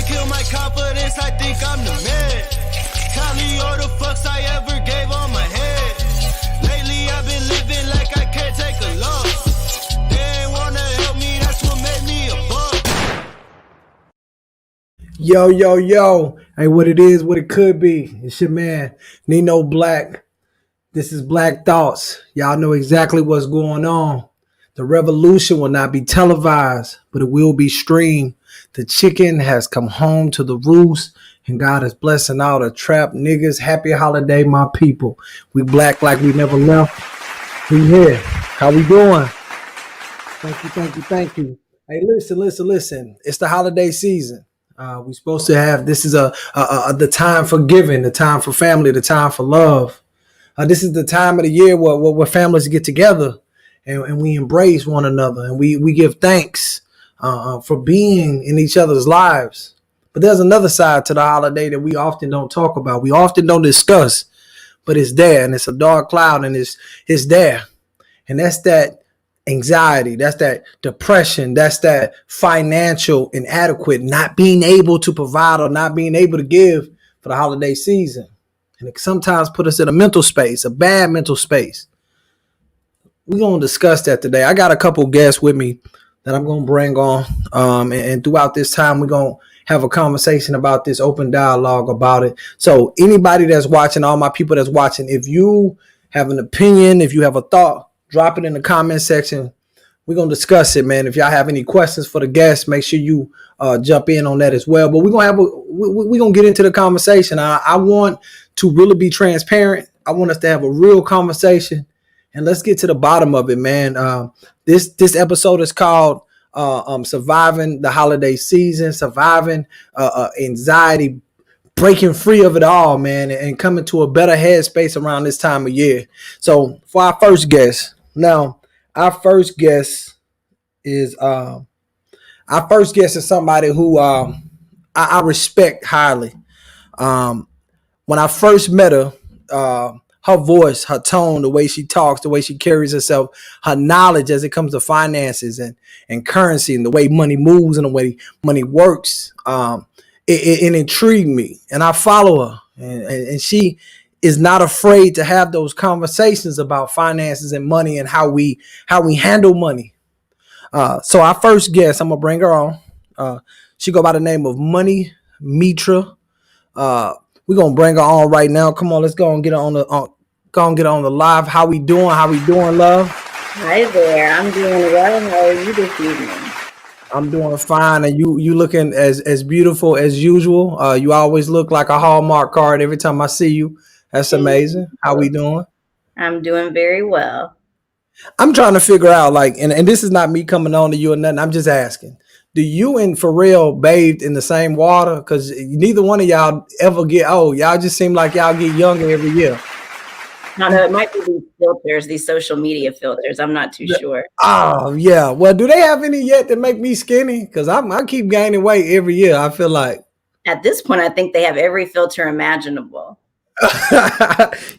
might kill my confidence, I think I'm the man. Tally all the fucks I ever gave on my head. Lately I've been living like I can't take a loss. They ain't wanna help me, that's what made me a buck. Yo, yo, yo. Hey, what it is, what it could be. It's your man, Nino Black. This is Black Thoughts. Y'all know exactly what's going on. The revolution will not be televised, but it will be streamed. The chicken has come home to the roost, and God is blessing all the trap niggas. Happy holiday, my people. We black like we never left. We here. How we doing? Thank you, thank you, thank you. Hey, listen. It's the holiday season. We supposed to have, this is the time for giving, the time for family, the time for love. This is the time of the year where families get together and we embrace one another and we give thanks for being in each other's lives. But there's another side to the holiday that we often don't talk about. We often don't discuss, but it's there, and it's a dark cloud, and it's there. And that's that anxiety, that's that depression, that's that financial inadequate, not being able to provide or not being able to give for the holiday season. And it sometimes put us in a mental space, a bad mental space. We're going to discuss that today. I got a couple guests with me that I'm going to bring on. And throughout this time, we're going to have a conversation about this, open dialogue about it. So anybody that's watching, all my people that's watching, if you have an opinion, if you have a thought, drop it in the comment section. We're going to discuss it, man. If y'all have any questions for the guests, make sure you jump in on that as well. But we're going to get into the conversation. I want to really be transparent. I want us to have a real conversation, and let's get to the bottom of it, man. This episode is called Surviving the Holiday Season, Surviving Anxiety, breaking free of it all, man, and coming to a better headspace around this time of year. So for our first guest, is somebody who I respect highly. When I first met her, her voice, her tone, the way she talks, the way she carries herself, her knowledge as it comes to finances and currency and the way money moves and the way money works, it intrigued me. And I follow her. And she is not afraid to have those conversations about finances and money and how we handle money. So our first guest, I'm going to bring her on. She go by the name of Mitra. We're gonna bring her on right now. Come on, let's go and get her on the live. How we doing, love? Hi there. I'm doing well. How are you this evening? I'm doing fine, and you looking as beautiful as usual. You always look like a Hallmark card every time I see you. That's amazing. How we doing? I'm doing very well. I'm trying to figure out, like, and this is not me coming on to you or nothing. I'm just asking. Do you and Pharrell bathed in the same water? Because neither one of y'all ever get old. Y'all just seem like y'all get younger every year. I know it might be these filters, these social media filters. I'm not too sure. Oh, yeah. Well, do they have any yet that make me skinny? Because I keep gaining weight every year, I feel like. At this point, I think they have every filter imaginable.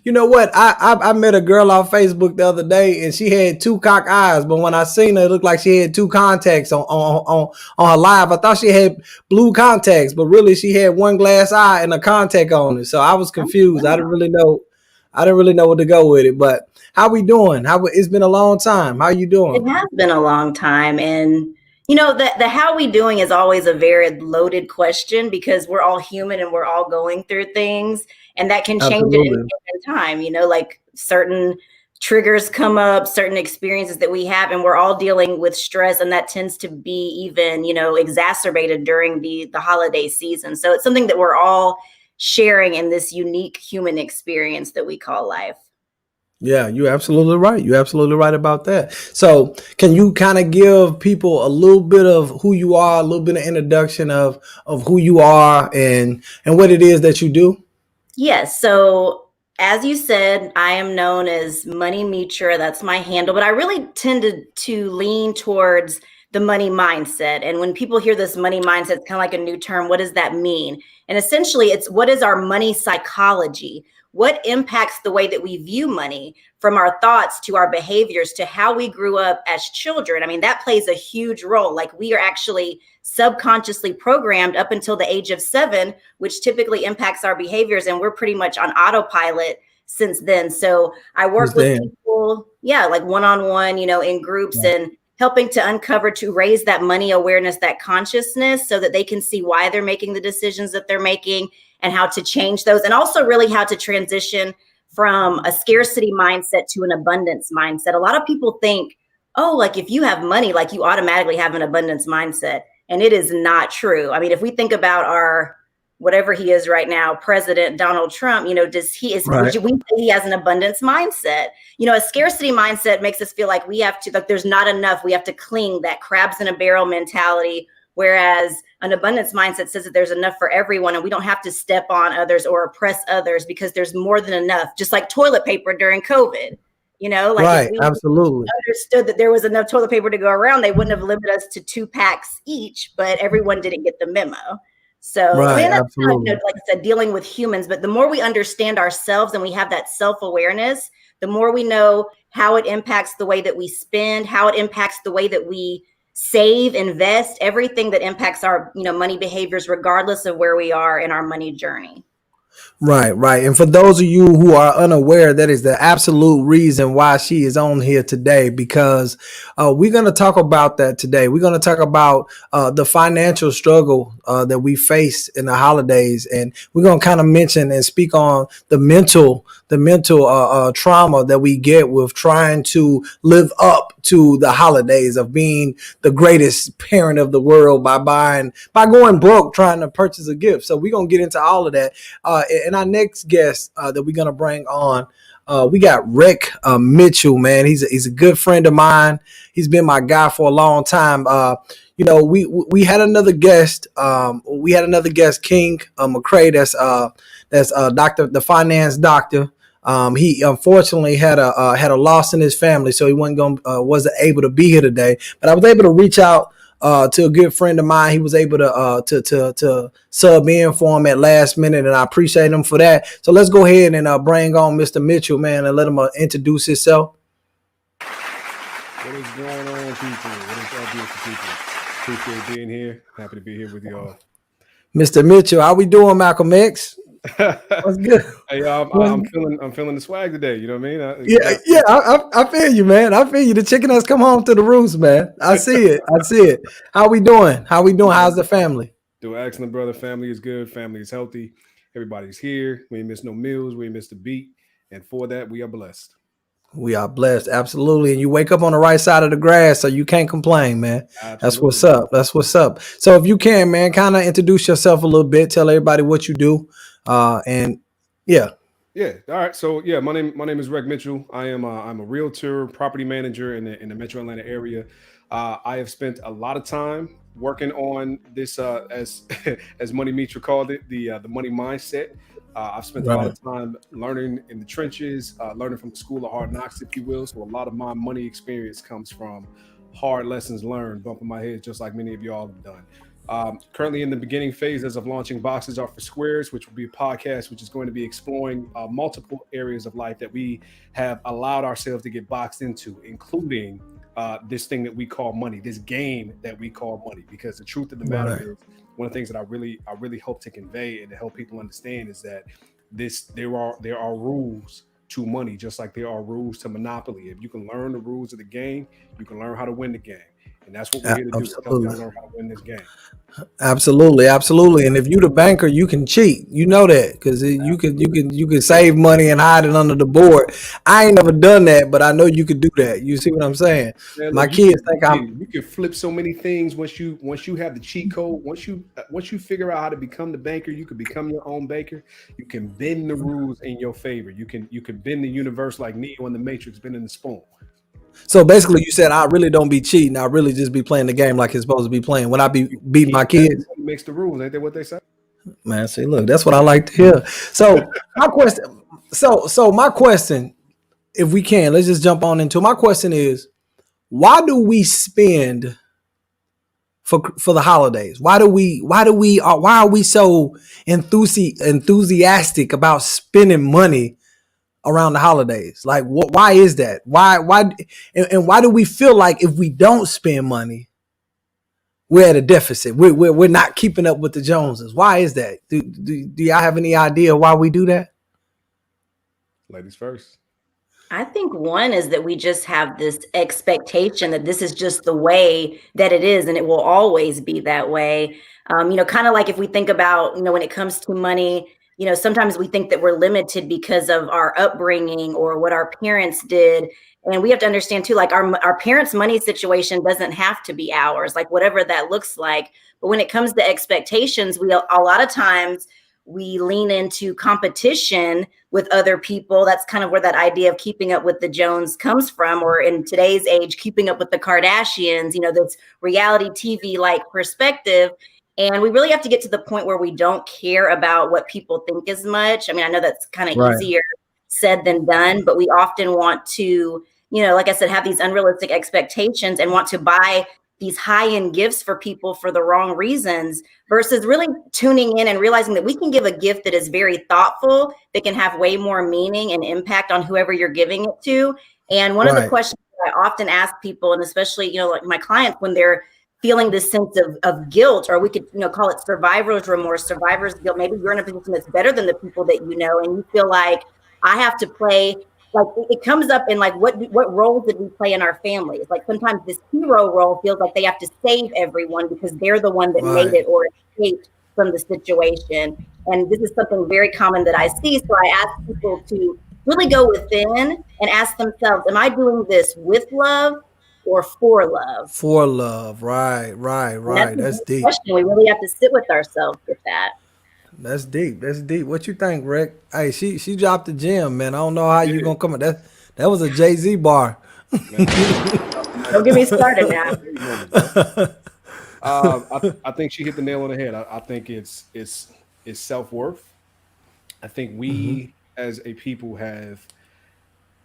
You know what? I met a girl on Facebook the other day, and she had two cock eyes, but when I seen her, it looked like she had two contacts on her live. I thought she had blue contacts, but really she had one glass eye and a contact on it. So I was confused. I didn't really know what to go with it. But how we doing? It's been a long time. How you doing? It has been a long time, and you know the how we doing is always a very loaded question because we're all human and we're all going through things. And that can change at any given time, you know, like certain triggers come up, certain experiences that we have, and we're all dealing with stress. And that tends to be even, you know, exacerbated during the holiday season. So it's something that we're all sharing in this unique human experience that we call life. Yeah, you're absolutely right. You're absolutely right about that. So can you kind of give people a little bit of who you are, a little bit of introduction of who you are and what it is that you do? Yes. So as you said, I am known as Money Mitra. That's my handle, but I really tended to lean towards the money mindset. And when people hear this money mindset, it's kind of like a new term. What does that mean? And essentially, it's what is our money psychology? What impacts the way that we view money, from our thoughts to our behaviors to how we grew up as children? I mean, that plays a huge role. Like, we are actually subconsciously programmed up until the age of 7, which typically impacts our behaviors. And we're pretty much on autopilot since then. So I work with people, like one-on-one, in groups, and helping to uncover, to raise that money awareness, that consciousness, so that they can see why they're making the decisions that they're making and how to change those. And also really how to transition from a scarcity mindset to an abundance mindset. A lot of people think, oh, like if you have money, like you automatically have an abundance mindset. And it is not true. I mean, if we think about our, whatever he is right now, President Donald Trump, would we say he has an abundance mindset? A scarcity mindset makes us feel like we have to, like there's not enough, we have to cling, that crabs in a barrel mentality. Whereas an abundance mindset says that there's enough for everyone, and we don't have to step on others or oppress others because there's more than enough, just like toilet paper during COVID. Like if we absolutely understood that there was enough toilet paper to go around, they wouldn't have limited us to 2 packs each, but everyone didn't get the memo. So that's kind of, like I said, dealing with humans. But the more we understand ourselves and we have that self-awareness, the more we know how it impacts the way that we spend, how it impacts the way that we save, invest, everything that impacts our, money behaviors, regardless of where we are in our money journey. Right. And for those of you who are unaware, that is the absolute reason why she is on here today, because we're going to talk about that today. We're going to talk about the financial struggle that we face in the holidays. And we're going to kind of mention and speak on the mental trauma that we get with trying to live up to the holidays, of being the greatest parent of the world by going broke trying to purchase a gift. So we're going to get into all of that. And our next guest that we're going to bring on, we got Rick Mitchell, man. He's a good friend of mine. He's been my guy for a long time. We had another guest. King McCray. That's doctor, the finance doctor. He unfortunately had a loss in his family, so he wasn't able to be here today. But I was able to reach out to a good friend of mine. He was able to sub in for him at last minute, and I appreciate him for that. So let's go ahead and bring on Mr. Mitchell, man, and let him introduce himself. What is going on, people? What is up, beautiful people? Appreciate being here. Happy to be here with y'all. Mr. Mitchell, how we doing, Malcolm X? What's good? Hey, I'm feeling the swag today. You know what I mean? I feel you, man. I feel you. The chicken has come home to the roost, man. I see it. How we doing? How's the family? Doing excellent, brother. Family is good. Family is healthy. Everybody's here. We ain't missed no meals. We ain't missed a beat. And for that, we are blessed. We are blessed, absolutely. And you wake up on the right side of the grass, so you can't complain, man. Absolutely. That's what's up. So if you can, man, kind of introduce yourself a little bit. Tell everybody what you do. All right. So my name is Rick Mitchell. I'm a realtor, property manager in the Metro Atlanta area. I have spent a lot of time working on this, as Money Mitra called it, the money mindset. I've spent a lot of time learning in the trenches, learning from the school of hard knocks, if you will. So a lot of my money experience comes from hard lessons learned, bumping my head, just like many of y'all have done. Currently in the beginning phases of launching Boxes Are for Squares, which will be a podcast which is going to be exploring multiple areas of life that we have allowed ourselves to get boxed into, including this thing that we call money, this game that we call money. Because the truth of the matter is, one of the things that I really hope to convey and to help people understand is that there are rules to money, just like there are rules to Monopoly. If you can learn the rules of the game, you can learn how to win the game. And that's what we're here to do, to help y'all learn how to win this game. Absolutely. And if you're the banker, you can cheat. You know that, because you can save money and hide it under the board. I ain't never done that, but I know you could do that. You see what I'm saying? Yeah, my kids think you can flip so many things once you have the cheat code. Once you figure out how to become the banker, you can become your own banker. You can bend the rules in your favor. You can bend the universe like Neo in the Matrix bending the spoon. So basically, you said I really don't be cheating. I really just be playing the game like it's supposed to be playing. When I be beating my kids, makes the rules. Ain't that what they say? Man, see, look, that's what I like to hear. So my question, my question, if we can, let's just jump on into my question is, why do we spend for the holidays? Why are we so enthusiastic about spending money around the holidays? Like, why is that? And why do we feel like if we don't spend money, we're at a deficit? We're not keeping up with the Joneses. Why is that? Do y'all have any idea why we do that? Ladies first. I think one is that we just have this expectation that this is just the way that it is and it will always be that way. Kind of like if we think about, when it comes to money, sometimes we think that we're limited because of our upbringing or what our parents did. And we have to understand too, like our parents' money situation doesn't have to be ours, like whatever that looks like. But when it comes to expectations, a lot of times we lean into competition with other people. That's kind of where that idea of keeping up with the Jones comes from, or in today's age, keeping up with the Kardashians, this reality TV like perspective. And we really have to get to the point where we don't care about what people think as much. I mean, I know that's kind of easier said than done, but we often want to, like I said, have these unrealistic expectations and want to buy these high-end gifts for people for the wrong reasons, versus really tuning in and realizing that we can give a gift that is very thoughtful, that can have way more meaning and impact on whoever you're giving it to. And one of the questions that I often ask people, and especially, like my clients, when they're feeling this sense of guilt, or we could, call it survivor's remorse, survivor's guilt. Maybe you're in a position that's better than the people that you know, and you feel like I have to play. Like it comes up in like what roles did we play in our families? Like sometimes this hero role feels like they have to save everyone because they're the one that made it or escaped from the situation. And this is something very common that I see. So I ask people to really go within and ask themselves, am I doing this with love or for love? For love, right. That's deep. Question. We really have to sit with ourselves with that. That's deep. What you think, Rick? Hey, she dropped the gem, man. I don't know how you gonna come up. That was a Jay-Z bar. Don't get me started now. I think she hit the nail on the head. I think it's self-worth. I think we as a people have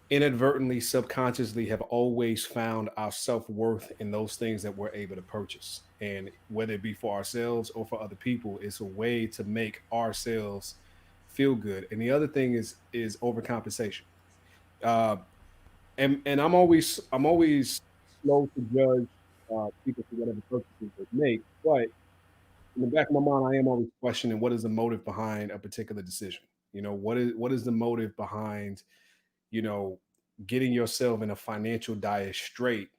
inadvertently, subconsciously have always found our self-worth in those things that we're able to purchase. And whether it be for ourselves or for other people, it's a way to make ourselves feel good. And the other thing is overcompensation. And I'm always slow to judge people for whatever purchases they make. But in the back of my mind, I am always questioning what is the motive behind a particular decision. What is the motive behind getting yourself in a financial dire strait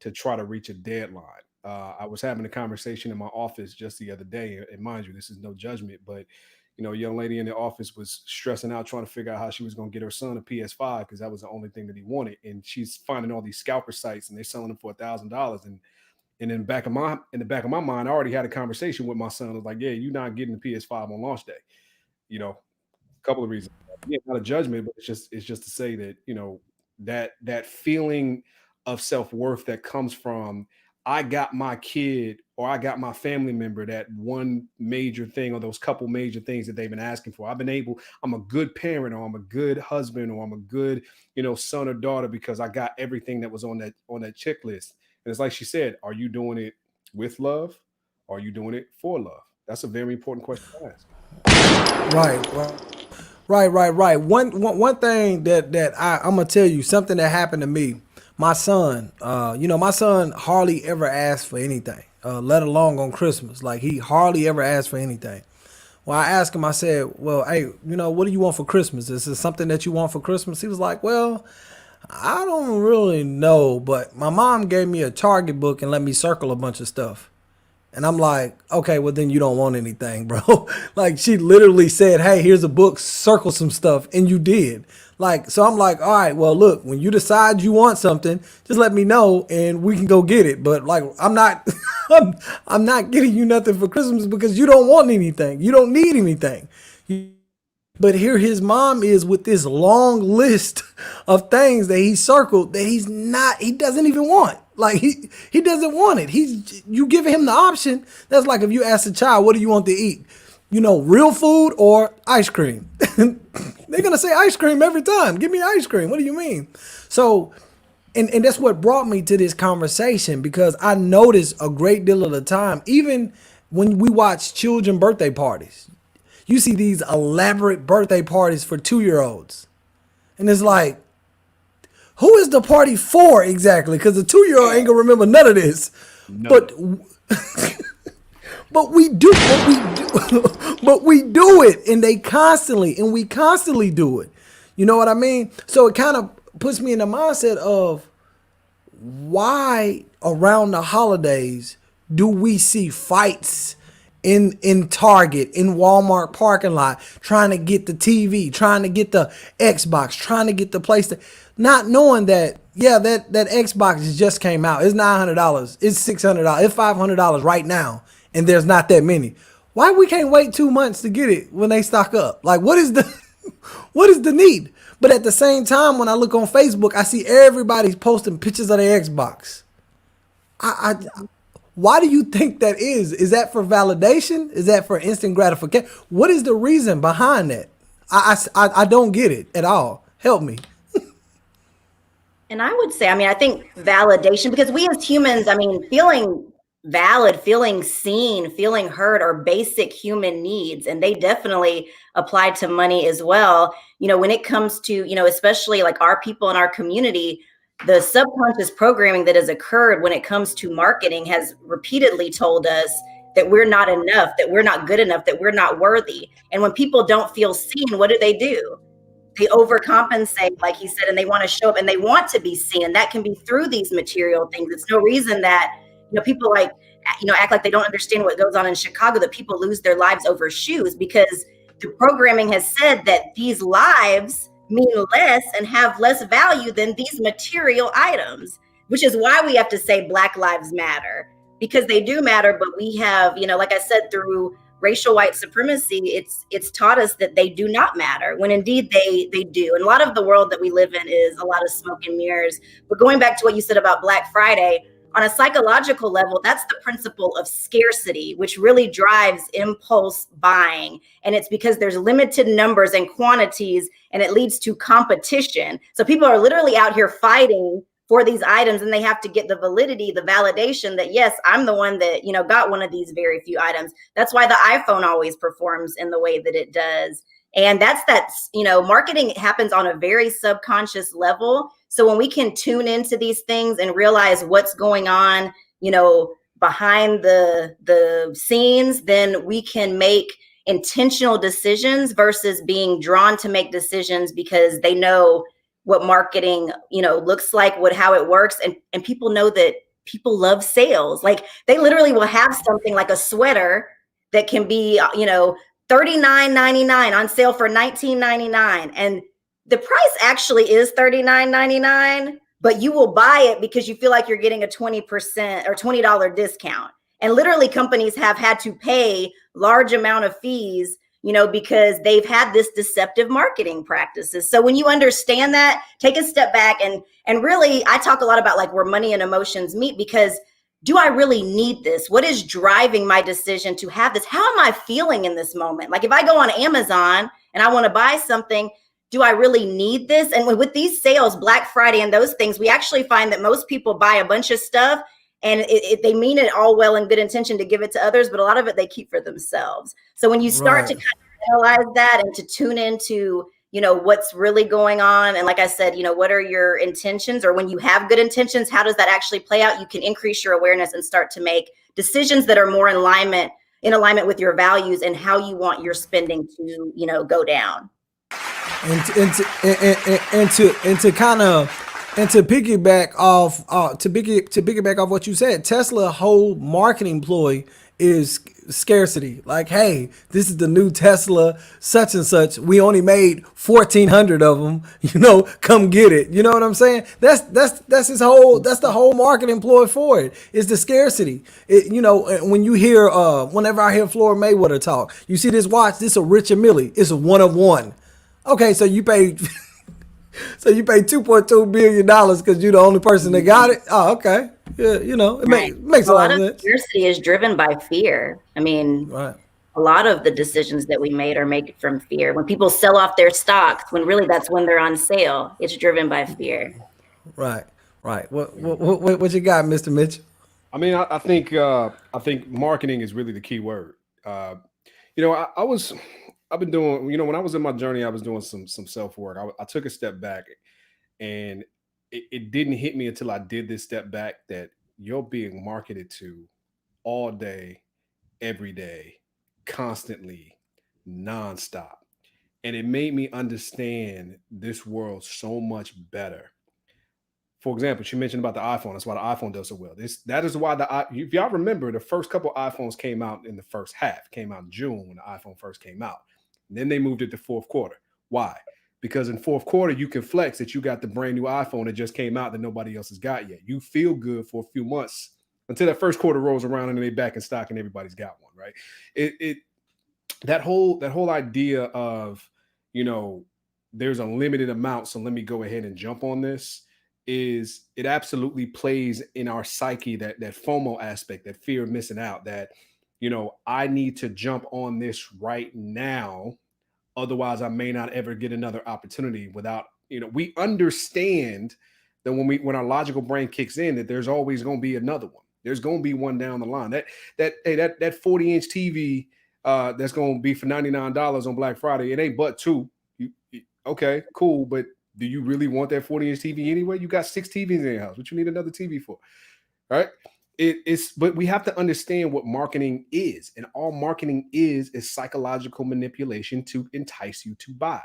to try to reach a deadline. I was having a conversation in my office just the other day, and mind you, this is no judgment, but a young lady in the office was stressing out trying to figure out how she was going to get her son a PS5 because that was the only thing that he wanted, and she's finding all these scalper sites and they're selling them for $1,000. And in the back of my mind, I already had a conversation with my son. I was like, "Yeah, you're not getting the PS5 on launch day." A couple of reasons. Yeah, not a judgment, but it's just to say that that feeling of self-worth that comes from I got my kid or I got my family member that one major thing or those couple major things that they've been asking for. I'm a good parent, or I'm a good husband, or I'm a good, son or daughter because I got everything that was on that checklist. And it's like she said, are you doing it with love? Or are you doing it for love? That's a very important question to ask. Right. One thing that I'm gonna tell you, something that happened to me. My son, my son hardly ever asked for anything, let alone on Christmas. Like he hardly ever asked for anything. Well, I asked him, I said, well, hey, what do you want for Christmas? Is this something that you want for Christmas? He was like, well, I don't really know, but my mom gave me a Target book and let me circle a bunch of stuff. And I'm like, okay, well then you don't want anything, bro. Like she literally said, hey, here's a book, circle some stuff. And you did. Like, so I'm like, all right, well, look, when you decide you want something, just let me know and we can go get it. But like, I'm not, I'm not getting you nothing for Christmas because you don't want anything. You don't need anything. But here his mom is with this long list of things that he circled that he doesn't even want. Like he doesn't want it. You giving him the option. That's like if you ask a child, what do you want to eat? Real food or ice cream? They're going to say ice cream every time. Give me ice cream. What do you mean? So And that's what brought me to this conversation, because I noticed a great deal of the time, even when we watch children birthday parties, you see these elaborate birthday parties for 2-year-olds. And it's like, who is the party for exactly? Because the 2-year-old ain't gonna remember none of this. No. But we do but we do it, and we constantly do it. You know what I mean? So it kind of puts me in the mindset of, why around the holidays do we see fights in Target, in Walmart parking lot, trying to get the TV, trying to get the Xbox, trying to get the PlayStation, not knowing that, that Xbox just came out. It's $900. It's $600. It's $500 right now, and there's not that many. Why we can't wait 2 months to get it when they stock up? Like, what is the need? But at the same time, when I look on Facebook, I see everybody's posting pictures of their Xbox. Why do you think that is? Is that for validation? Is that for instant gratification? What is the reason behind that? I don't get it at all. Help me. And I would say, I think validation, because we as humans, feeling valid, feeling seen, feeling heard are basic human needs. And they definitely apply to money as well. When it comes to, especially like our people in our community, the subconscious programming that has occurred when it comes to marketing has repeatedly told us that we're not enough, that we're not good enough, that we're not worthy. And when people don't feel seen, what do? They overcompensate, like he said, and they want to show up and they want to be seen. And that can be through these material things. It's no reason that, people act like they don't understand what goes on in Chicago, that people lose their lives over shoes, because the programming has said that these lives mean less and have less value than these material items, which is why we have to say Black Lives Matter, because they do matter. But we have, like I said, through racial white supremacy, it's taught us that they do not matter, when indeed they do. And a lot of the world that we live in is a lot of smoke and mirrors. But going back to what you said about Black Friday, on a psychological level, that's the principle of scarcity, which really drives impulse buying. And it's because there's limited numbers and quantities, and it leads to competition. So people are literally out here fighting for these items, and they have to get the validity, the validation that, yes, I'm the one that, got one of these very few items. That's why the iPhone always performs in the way that it does. And that's marketing happens on a very subconscious level. So when we can tune into these things and realize what's going on, behind the scenes, then we can make intentional decisions versus being drawn to make decisions because they know what marketing, looks like, how it works. And people know that people love sales. Like, they literally will have something like a sweater that can be, $39.99 on sale for $19.99. And the price actually is $39.99, but you will buy it because you feel like you're getting a 20% or $20 discount. And literally companies have had to pay large amount of fees, because they've had this deceptive marketing practices. So when you understand that, take a step back and really, I talk a lot about like where money and emotions meet, because do I really need this? What is driving my decision to have this? How am I feeling in this moment? Like, if I go on Amazon and I want to buy something, do I really need this? And with these sales, Black Friday and those things, we actually find that most people buy a bunch of stuff, and they mean it all well and good intention to give it to others, but a lot of it they keep for themselves. So when you start to kind of analyze that and to tune into, what's really going on, and like I said, what are your intentions, or when you have good intentions, how does that actually play out? You can increase your awareness and start to make decisions that are more in alignment with your values and how you want your spending to, go down. And to piggyback off what you said, Tesla whole marketing ploy is scarcity. Like, hey, this is the new Tesla such and such. We only made 1,400 of them. Come get it. You know what I'm saying? That's the whole marketing ploy for it. Is the scarcity. When you hear whenever I hear Floyd Mayweather talk, you see this watch. This is a Richard Mille. It's a one of one. Okay, so you paid $2.2 billion because you're the only person that got it. Oh, okay. Yeah, it makes a lot of sense. Scarcity is driven by fear. A lot of the decisions that we made are made from fear. When people sell off their stocks, when really that's when they're on sale, it's driven by fear. Right. Right. What you got, Mr. Mitchell? I mean, I think marketing is really the key word. Uh, I've been doing, when I was in my journey, I was doing some self work. I took a step back, and it didn't hit me until I did this step back that you're being marketed to all day, every day, constantly, nonstop. And it made me understand this world so much better. For example, she mentioned about the iPhone. That's why the iPhone does so well. That is why if y'all remember, the first couple iPhones came out in the first half, came out in June when the iPhone first came out. And then they moved it to fourth quarter. Why? Because in fourth quarter, you can flex that you got the brand new iPhone that just came out that nobody else has got yet. You feel good for a few months until that first quarter rolls around and then they back in stock and everybody's got one, right? That whole idea of, there's a limited amount, so let me go ahead and jump on this, it absolutely plays in our psyche, that FOMO aspect, that fear of missing out, that, I need to jump on this right now. Otherwise, I may not ever get another opportunity without, we understand that when our logical brain kicks in, that there's always going to be another one. There's going to be one down the line. That 40-inch TV that's going to be for $99 on Black Friday, it ain't but two. Okay, cool, but do you really want that 40-inch TV anyway? You got 6 TVs in your house. What you need another TV for? Right? But we have to understand what marketing is. And all marketing is psychological manipulation to entice you to buy.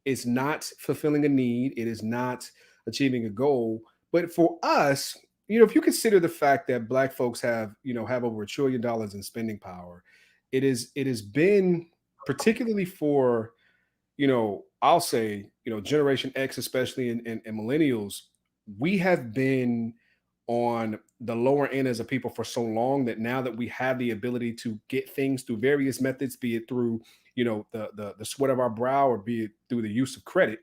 It's not fulfilling a need. It is not achieving a goal. But for us, if you consider the fact that Black folks have over $1 trillion in spending power, it has been particularly for, I'll say, Generation X, especially, and millennials, we have been on the lower end as a people for so long that now that we have the ability to get things through various methods, be it through, the sweat of our brow, or be it through the use of credit,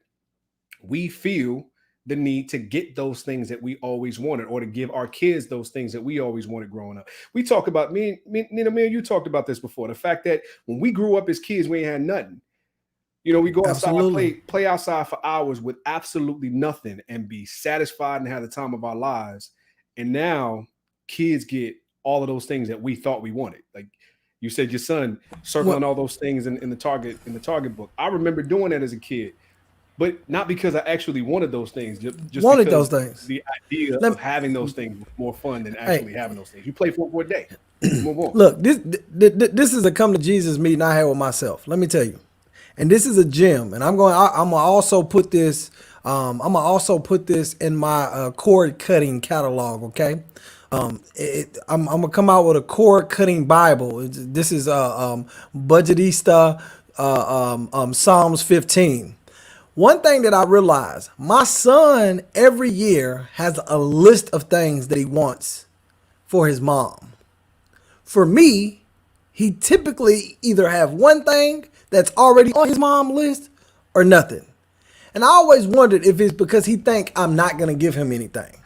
we feel the need to get those things that we always wanted, or to give our kids those things that we always wanted growing up. We talk about, me and you talked about this before, the fact that when we grew up as kids, we ain't had nothing. We go outside, play outside for hours with absolutely nothing and be satisfied and have the time of our lives. And now kids get all of those things that we thought we wanted. Like you said, your son circling all those things in the Target book. I remember doing that as a kid, but not because I actually wanted those things. Just wanted those things. The idea of having those things was more fun than actually having those things. You play for a day. Move on. Look, this is a come to Jesus meeting I had with myself. Let me tell you. And this is a gem, and I'm gonna also put this. I'm gonna also put this in my cord cutting catalog. Okay, I'm gonna come out with a cord cutting Bible. This is Budgetista, Psalms 15. One thing that I realized, my son every year has a list of things that he wants for his mom. For me, he typically either have one thing that's already on his mom list or nothing. And I always wondered if it's because he think I'm not going to give him anything.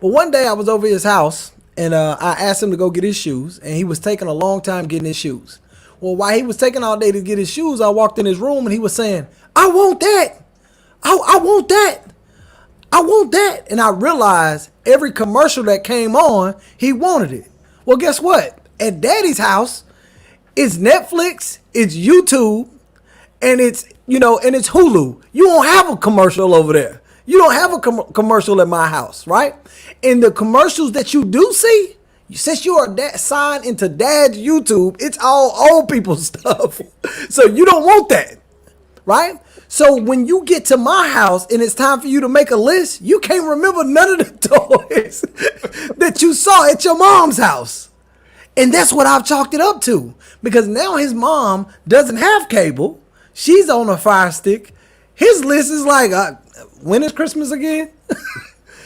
But one day I was over his house and I asked him to go get his shoes, and he was taking a long time getting his shoes. Well, while he was taking all day to get his shoes, I walked in his room and he was saying, I want that. I want that. I want that. And I realized every commercial that came on, he wanted it. Well, guess what? At Daddy's house, it's Netflix, it's YouTube, and it's Hulu. You don't have a commercial over there. You don't have a commercial at my house, right? And the commercials that you do see, since you are signed into Dad's YouTube, it's all old people stuff. So you don't want that, right? So when you get to my house and it's time for you to make a list, you can't remember none of the toys that you saw at your mom's house. And that's what I've chalked it up to, because now his mom doesn't have cable. She's on a Fire Stick. His list is like, when is Christmas again?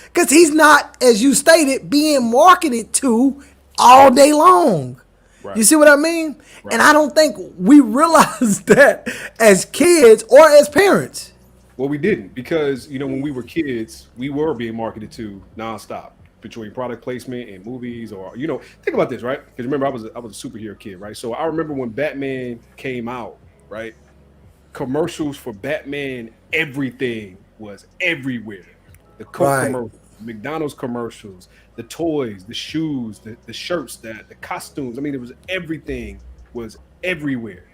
Because he's not, as you stated, being marketed to all day long. Right. You see what I mean? Right. And I don't think we realized that as kids or as parents. Well, we didn't, because, when we were kids, we were being marketed to nonstop, between product placement and movies, or think about this, right? Because remember, I was a superhero kid, right? So I remember when Batman came out, right? Commercials for Batman, everything was everywhere. The Coke commercial, McDonald's commercials, the toys, the shoes, the shirts, the costumes. I mean, it was everything was everywhere.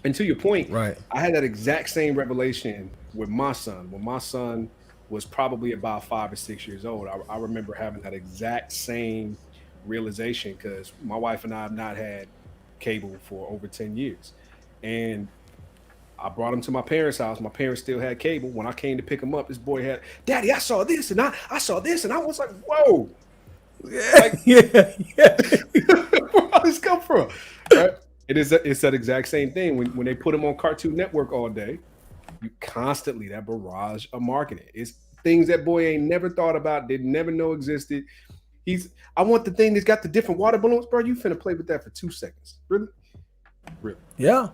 And to your point, Right. I had that exact same revelation with my son. When my son was probably about 5 or 6 years old, I remember having that exact same realization because my wife and I have not had cable for over 10 years. And I brought him to my parents' house. My parents still had cable. When I came to pick him up, this boy had, Daddy, I saw this and I saw this. And I was like, whoa. Like, Yeah. where did this come from? Right? It's that exact same thing. When they put him on Cartoon Network all day, you constantly, that barrage of marketing. It's things that boy ain't never thought about, did never know existed. I want the thing that's got the different water balloons. Bro, you finna play with that for 2 seconds. Really? Really? Yeah.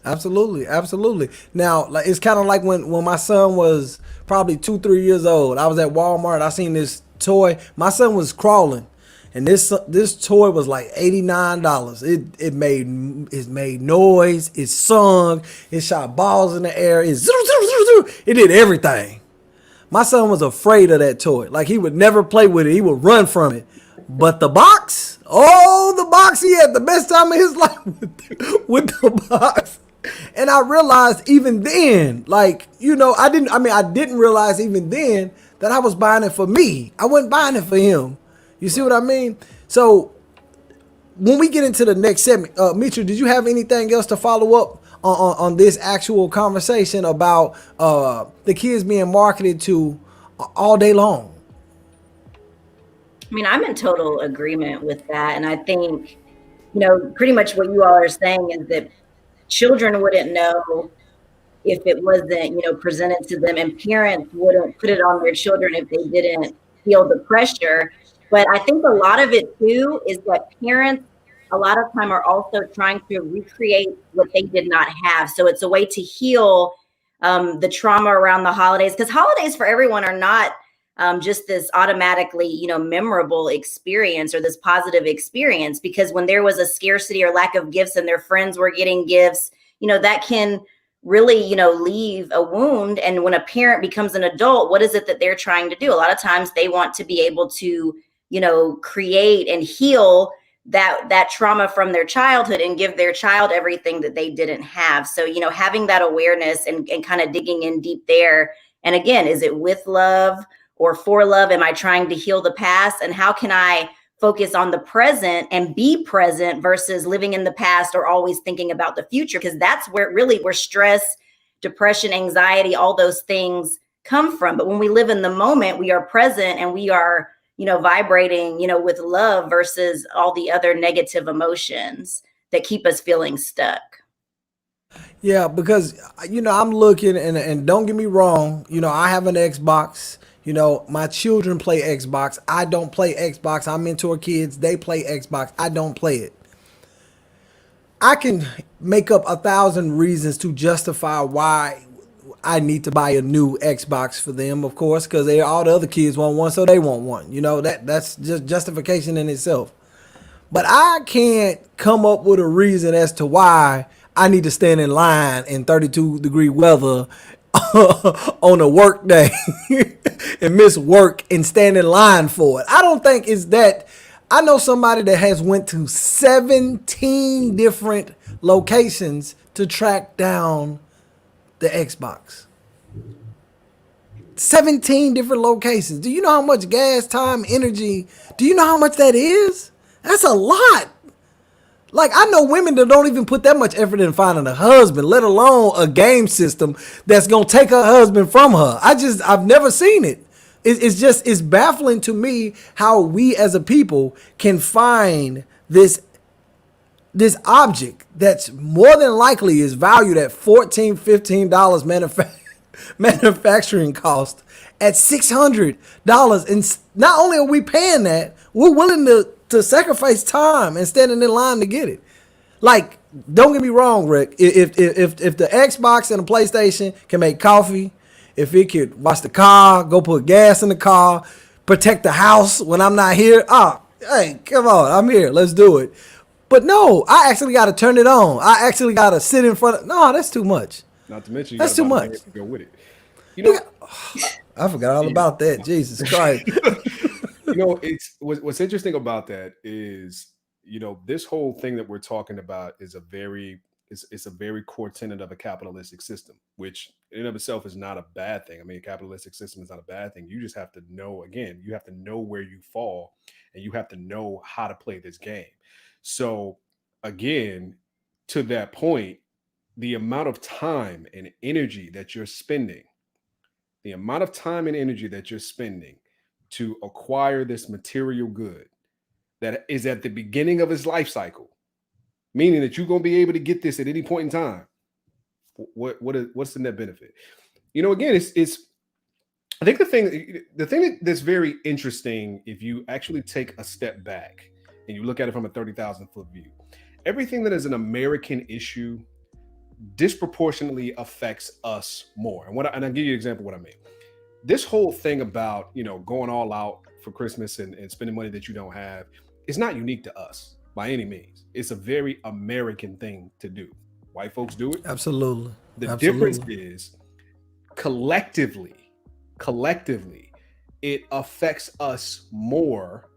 Absolutely. Absolutely. Now, like it's kind of like when my son was probably 2-3 years old. I was at Walmart. I seen this toy. My son was crawling. And this toy was like $89. It made noise. It sung. It shot balls in the air. It did everything. My son was afraid of that toy. Like he would never play with it. He would run from it. But the box, he had the best time of his life with the box. And I realized even then, like, you know, I didn't realize even then that I was buying it for me. I wasn't buying it for him. You see what I mean? So when we get into the next segment, Mitra, did you have anything else to follow up on this actual conversation about the kids being marketed to all day long? I mean, I'm in total agreement with that. And I think, you know, pretty much what you all are saying is that children wouldn't know if it wasn't, you know, presented to them, and parents wouldn't put it on their children if they didn't feel the pressure. But I think a lot of it too is that parents a lot of time are also trying to recreate what they did not have. So it's a way to heal the trauma around the holidays, because holidays for everyone are not just this automatically, you know, memorable experience or this positive experience, because when there was a scarcity or lack of gifts and their friends were getting gifts, you know, that can really, you know, leave a wound. And when a parent becomes an adult, what is it that they're trying to do? A lot of times they want to be able to, you know, create and heal that trauma from their childhood and give their child everything that they didn't have. So, you know, having that awareness and kind of digging in deep there. And again, is it with love or for love? Am I trying to heal the past? And how can I focus on the present and be present versus living in the past or always thinking about the future? Because that's where stress, depression, anxiety, all those things come from. But when we live in the moment, we are present and we are, you know, vibrating, you know, with love versus all the other negative emotions that keep us feeling stuck. Yeah, because, you know, I'm looking and don't get me wrong, you know, I have an Xbox. You know, my children play Xbox. I don't play Xbox. I mentor kids. They play Xbox. I don't play it. I can make up 1,000 reasons to justify why I need to buy a new Xbox for them, of course, because all the other kids want one, so they want one. You know, that's just justification in itself. But I can't come up with a reason as to why I need to stand in line in 32-degree weather on a work day and miss work and stand in line for it. I don't think it's that. I know somebody that has went to 17 different locations to track down the Xbox. 17 different locations. Do you know how much gas, time, energy? Do you know how much that is? That's a lot. Like, I know women that don't even put that much effort in finding a husband, let alone a game system that's going to take her husband from her. I've never seen it. It's baffling to me how we as a people can find this object that's more than likely is valued at $14, $15 manufacturing cost at $600. And not only are we paying that, we're willing to sacrifice time and standing in line to get it. Like, don't get me wrong, Rick. If the Xbox and the PlayStation can make coffee, if it could wash the car, go put gas in the car, protect the house when I'm not here, hey, come on, I'm here. Let's do it. But no, I actually got to turn it on. I actually got to sit in front of. No, that's too much. Not to mention, that's too much. To go with it. You know, I forgot all about that. Jesus Christ. It's what's interesting about that is, this whole thing that we're talking about is a very core tenet of a capitalistic system, which in and of itself is not a bad thing. I mean, a capitalistic system is not a bad thing. You just have to know, again, you have to know where you fall, and you have to know how to play this game. So again, to that point, the amount of time and energy that you're spending, to acquire this material good that is at the beginning of its life cycle, meaning that you're going to be able to get this at any point in time. What's the net benefit? Again, it's I think the thing that's very interesting, if you actually take a step back and you look at it from a 30,000 foot view, everything that is an American issue disproportionately affects us more. And I'll give you an example of what I mean. This whole thing about, going all out for Christmas and spending money that you don't have is not unique to us by any means. It's a very American thing to do. White folks do it. Absolutely. The difference is collectively, it affects us more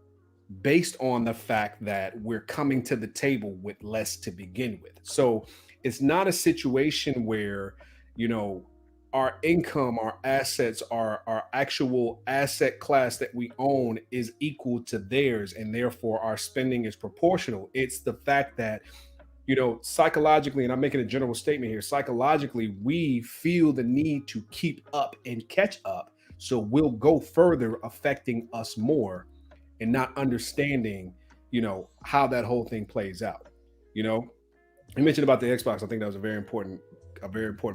based on the fact that we're coming to the table with less to begin with. So it's not a situation where, our income, our assets, our actual asset class that we own is equal to theirs, and therefore our spending is proportional. It's the fact that, psychologically, and I'm making a general statement here, psychologically, we feel the need to keep up and catch up. So we'll go further, affecting us more and not understanding, how that whole thing plays out. You mentioned about the Xbox. I think that was a very important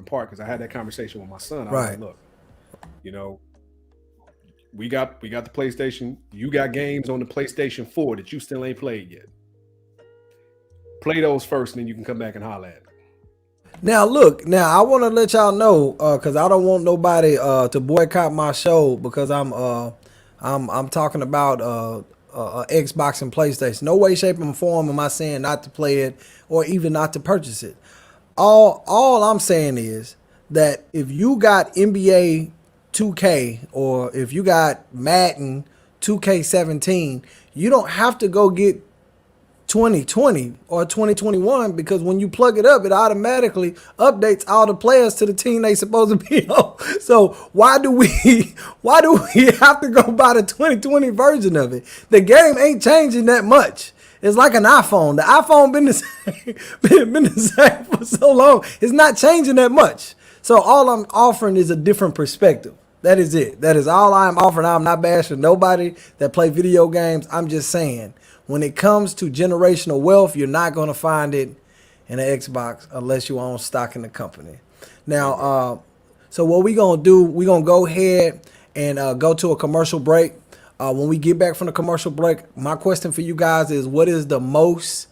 part, because I had that conversation with my son. I was like, look, we got the PlayStation. You got games on the PlayStation 4 that you still ain't played yet. Play those first, and then you can come back and holler at it. Now, look, I want to let y'all know, because I don't want nobody to boycott my show because I'm talking about Xbox and PlayStation. No way, shape, and form am I saying not to play it or even not to purchase it. All I'm saying is that if you got NBA 2K or if you got Madden 2K17, you don't have to go get 2020 or 2021, because when you plug it up, it automatically updates all the players to the team they supposed to be on. So why do we have to go buy the 2020 version of it? The game ain't changing that much. It's like an iPhone. The iPhone been the same for so long. It's not changing that much. So all I'm offering is a different perspective. That is it. That is all I'm offering. I'm not bashing nobody that play video games. I'm just saying, when it comes to generational wealth, you're not going to find it in an Xbox unless you own stock in the company. Now, so what we're going to do, we're going to go ahead and go to a commercial break. When we get back from the commercial break, my question for you guys is, what is the most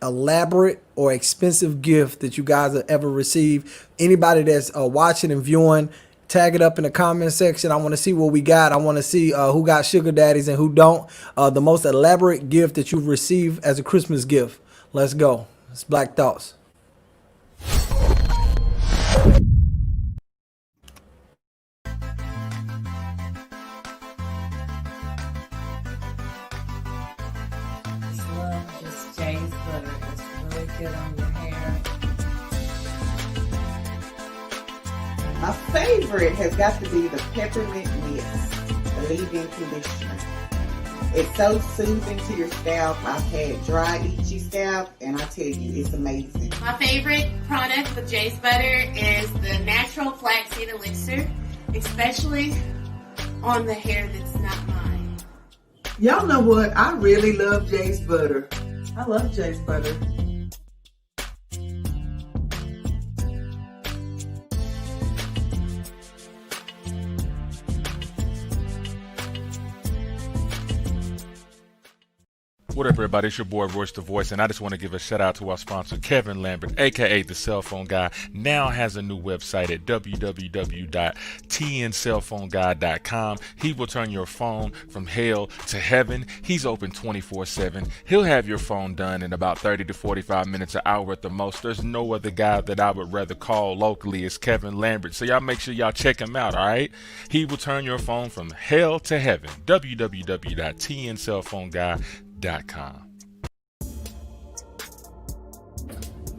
elaborate or expensive gift that you guys have ever received? Anybody that's watching and viewing, tag it up in the comment section. I want to see what we got. I want to see who got sugar daddies and who don't. The most elaborate gift that you've received as a Christmas gift. Let's go. It's Black Thoughts. My favorite has got to be the peppermint mist, the leave-in conditioner. It's so soothing to your scalp. I've had dry, itchy scalp, and I tell you, it's amazing. My favorite product with Jay's Butter is the natural flaxseed elixir, especially on the hair that's not mine. Y'all know what? I really love Jay's Butter. I love Jay's Butter. What up, everybody? It's your boy Royce the Voice, and I just want to give a shout out to our sponsor, Kevin Lambert, aka the Cell Phone Guy. Now has a new website at www.tncellphoneguy.com. He will turn your phone from hell to heaven. He's open 24/7. He'll have your phone done in about 30 to 45 minutes, an hour at the most. There's no other guy that I would rather call locally is Kevin Lambert. So y'all make sure y'all check him out, all right? He will turn your phone from hell to heaven. www.tncellphoneguy.com.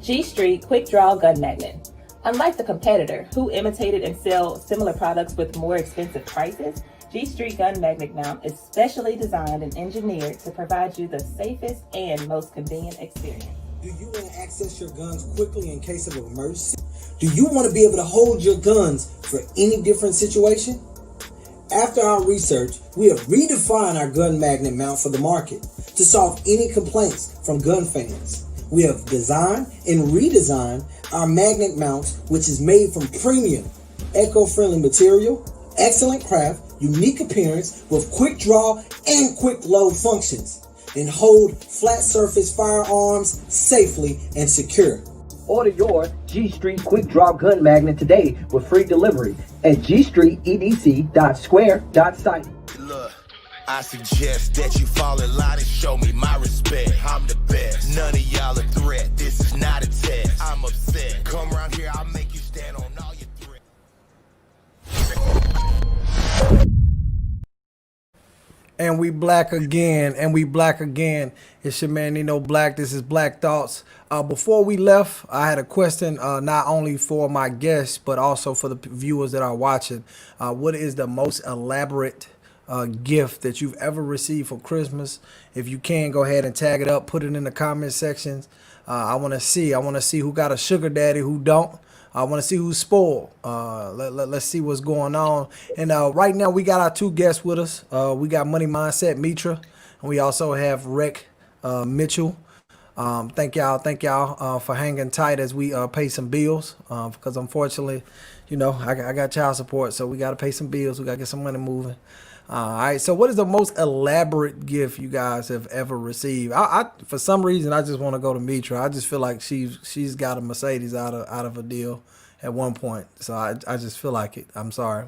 G Street Quick Draw Gun Magnet. Unlike the competitor, who imitated and sell similar products with more expensive prices, G Street Gun Magnet Mount is specially designed and engineered to provide you the safest and most convenient experience. Do you want to access your guns quickly in case of emergency? Do you want to be able to hold your guns for any different situation? After our research, we have redefined our gun magnet mount for the market to solve any complaints from gun fans. We have designed and redesigned our magnet mounts, which is made from premium, eco-friendly material, excellent craft, unique appearance with quick draw and quick load functions, and hold flat surface firearms safely and secure. Order your G Street Quick Draw Gun Magnet today with free delivery at gstreetedc.square.site. Look, I suggest that you fall in line and show me my respect. I'm the best. None of y'all a threat. This is not a test. I'm upset. Come around here, I'll make you stand on all your threats. And we black again, It's your man Nino Black. This is Black Thoughts. Before we left, I had a question not only for my guests, but also for the viewers that are watching. What is the most elaborate gift that you've ever received for Christmas? If you can, go ahead and tag it up, put it in the comment sections. I want to see who got a sugar daddy, who don't. I want to see who's spoiled. Let's see what's going on. And right now we got our two guests with us. We got Money Mindset Mitra, and we also have Rick Mitchell. Thank y'all for hanging tight as we pay some bills. Because unfortunately, I got child support, so we got to pay some bills. We got to get some money moving. All right. So, what is the most elaborate gift you guys have ever received? I for some reason, I just want to go to Mitra. I just feel like she's got a Mercedes out of a deal at one point. So I just feel like it. I'm sorry.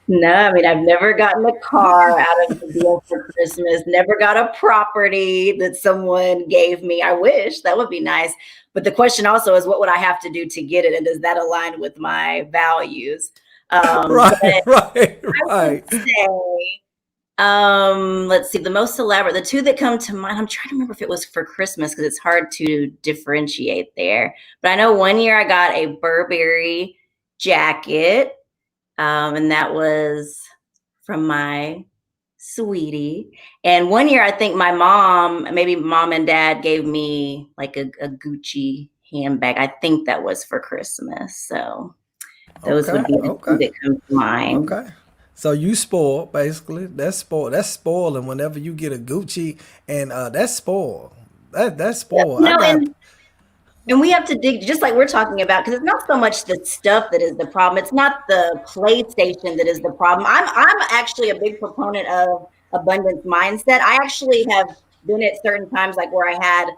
No, I mean, I've never gotten a car out of the deal for Christmas. Never got a property that someone gave me. I wish that would be nice. But the question also is, what would I have to do to get it, and does that align with my values? Right. Say, let's see, the most elaborate, the two that come to mind, I'm trying to remember if it was for Christmas because it's hard to differentiate there. But I know one year I got a Burberry jacket, and that was from my sweetie. And one year I think my mom and dad gave me like a Gucci handbag. I think that was for Christmas. So those would be the two that come to mind. Okay. So you spoiled, basically. That's spoiled. That's spoiling whenever you get a Gucci, and that's spoiled. That's spoiled. And we have to dig, just like we're talking about, because it's not so much the stuff that is the problem. It's not the PlayStation that is the problem. I'm actually a big proponent of abundance mindset. I actually have been at certain times like where I had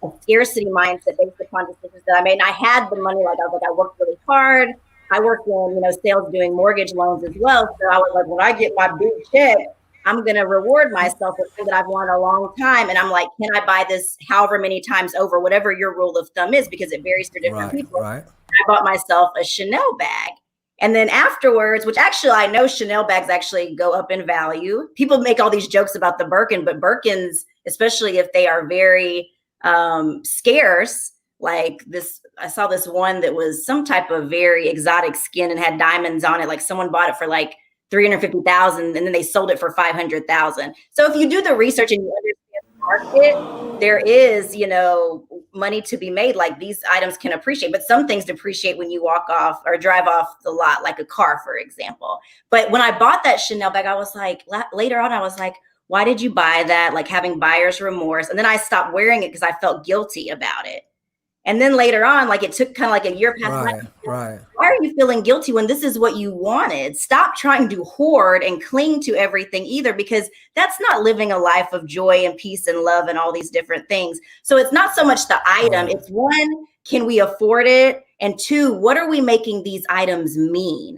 a scarcity mindset based upon decisions that I made. And I had the money, I worked really hard. I worked in, sales doing mortgage loans as well. So I was like, when I get my big check, I'm going to reward myself with something that I've wanted a long time. And I'm like, can I buy this however many times over, whatever your rule of thumb is, because it varies for different people. Right. I bought myself a Chanel bag. And then afterwards, which actually I know Chanel bags actually go up in value. People make all these jokes about the Birkin, but Birkins, especially if they are very scarce, like this, I saw this one that was some type of very exotic skin and had diamonds on it. Like someone bought it for like $350,000 and then they sold it for $500,000. So if you do the research and you understand the market, there is, money to be made. Like these items can appreciate, but some things depreciate when you walk off or drive off the lot, like a car, for example. But when I bought that Chanel bag, I was like, later on, I was like, why did you buy that? Like having buyer's remorse. And then I stopped wearing it because I felt guilty about it. And then later on, like it took kind of like a year past. Right. Why are you feeling guilty when this is what you wanted? Stop trying to hoard and cling to everything either, because that's not living a life of joy and peace and love and all these different things. So it's not so much the item. It's one, can we afford it? And two, what are we making these items mean?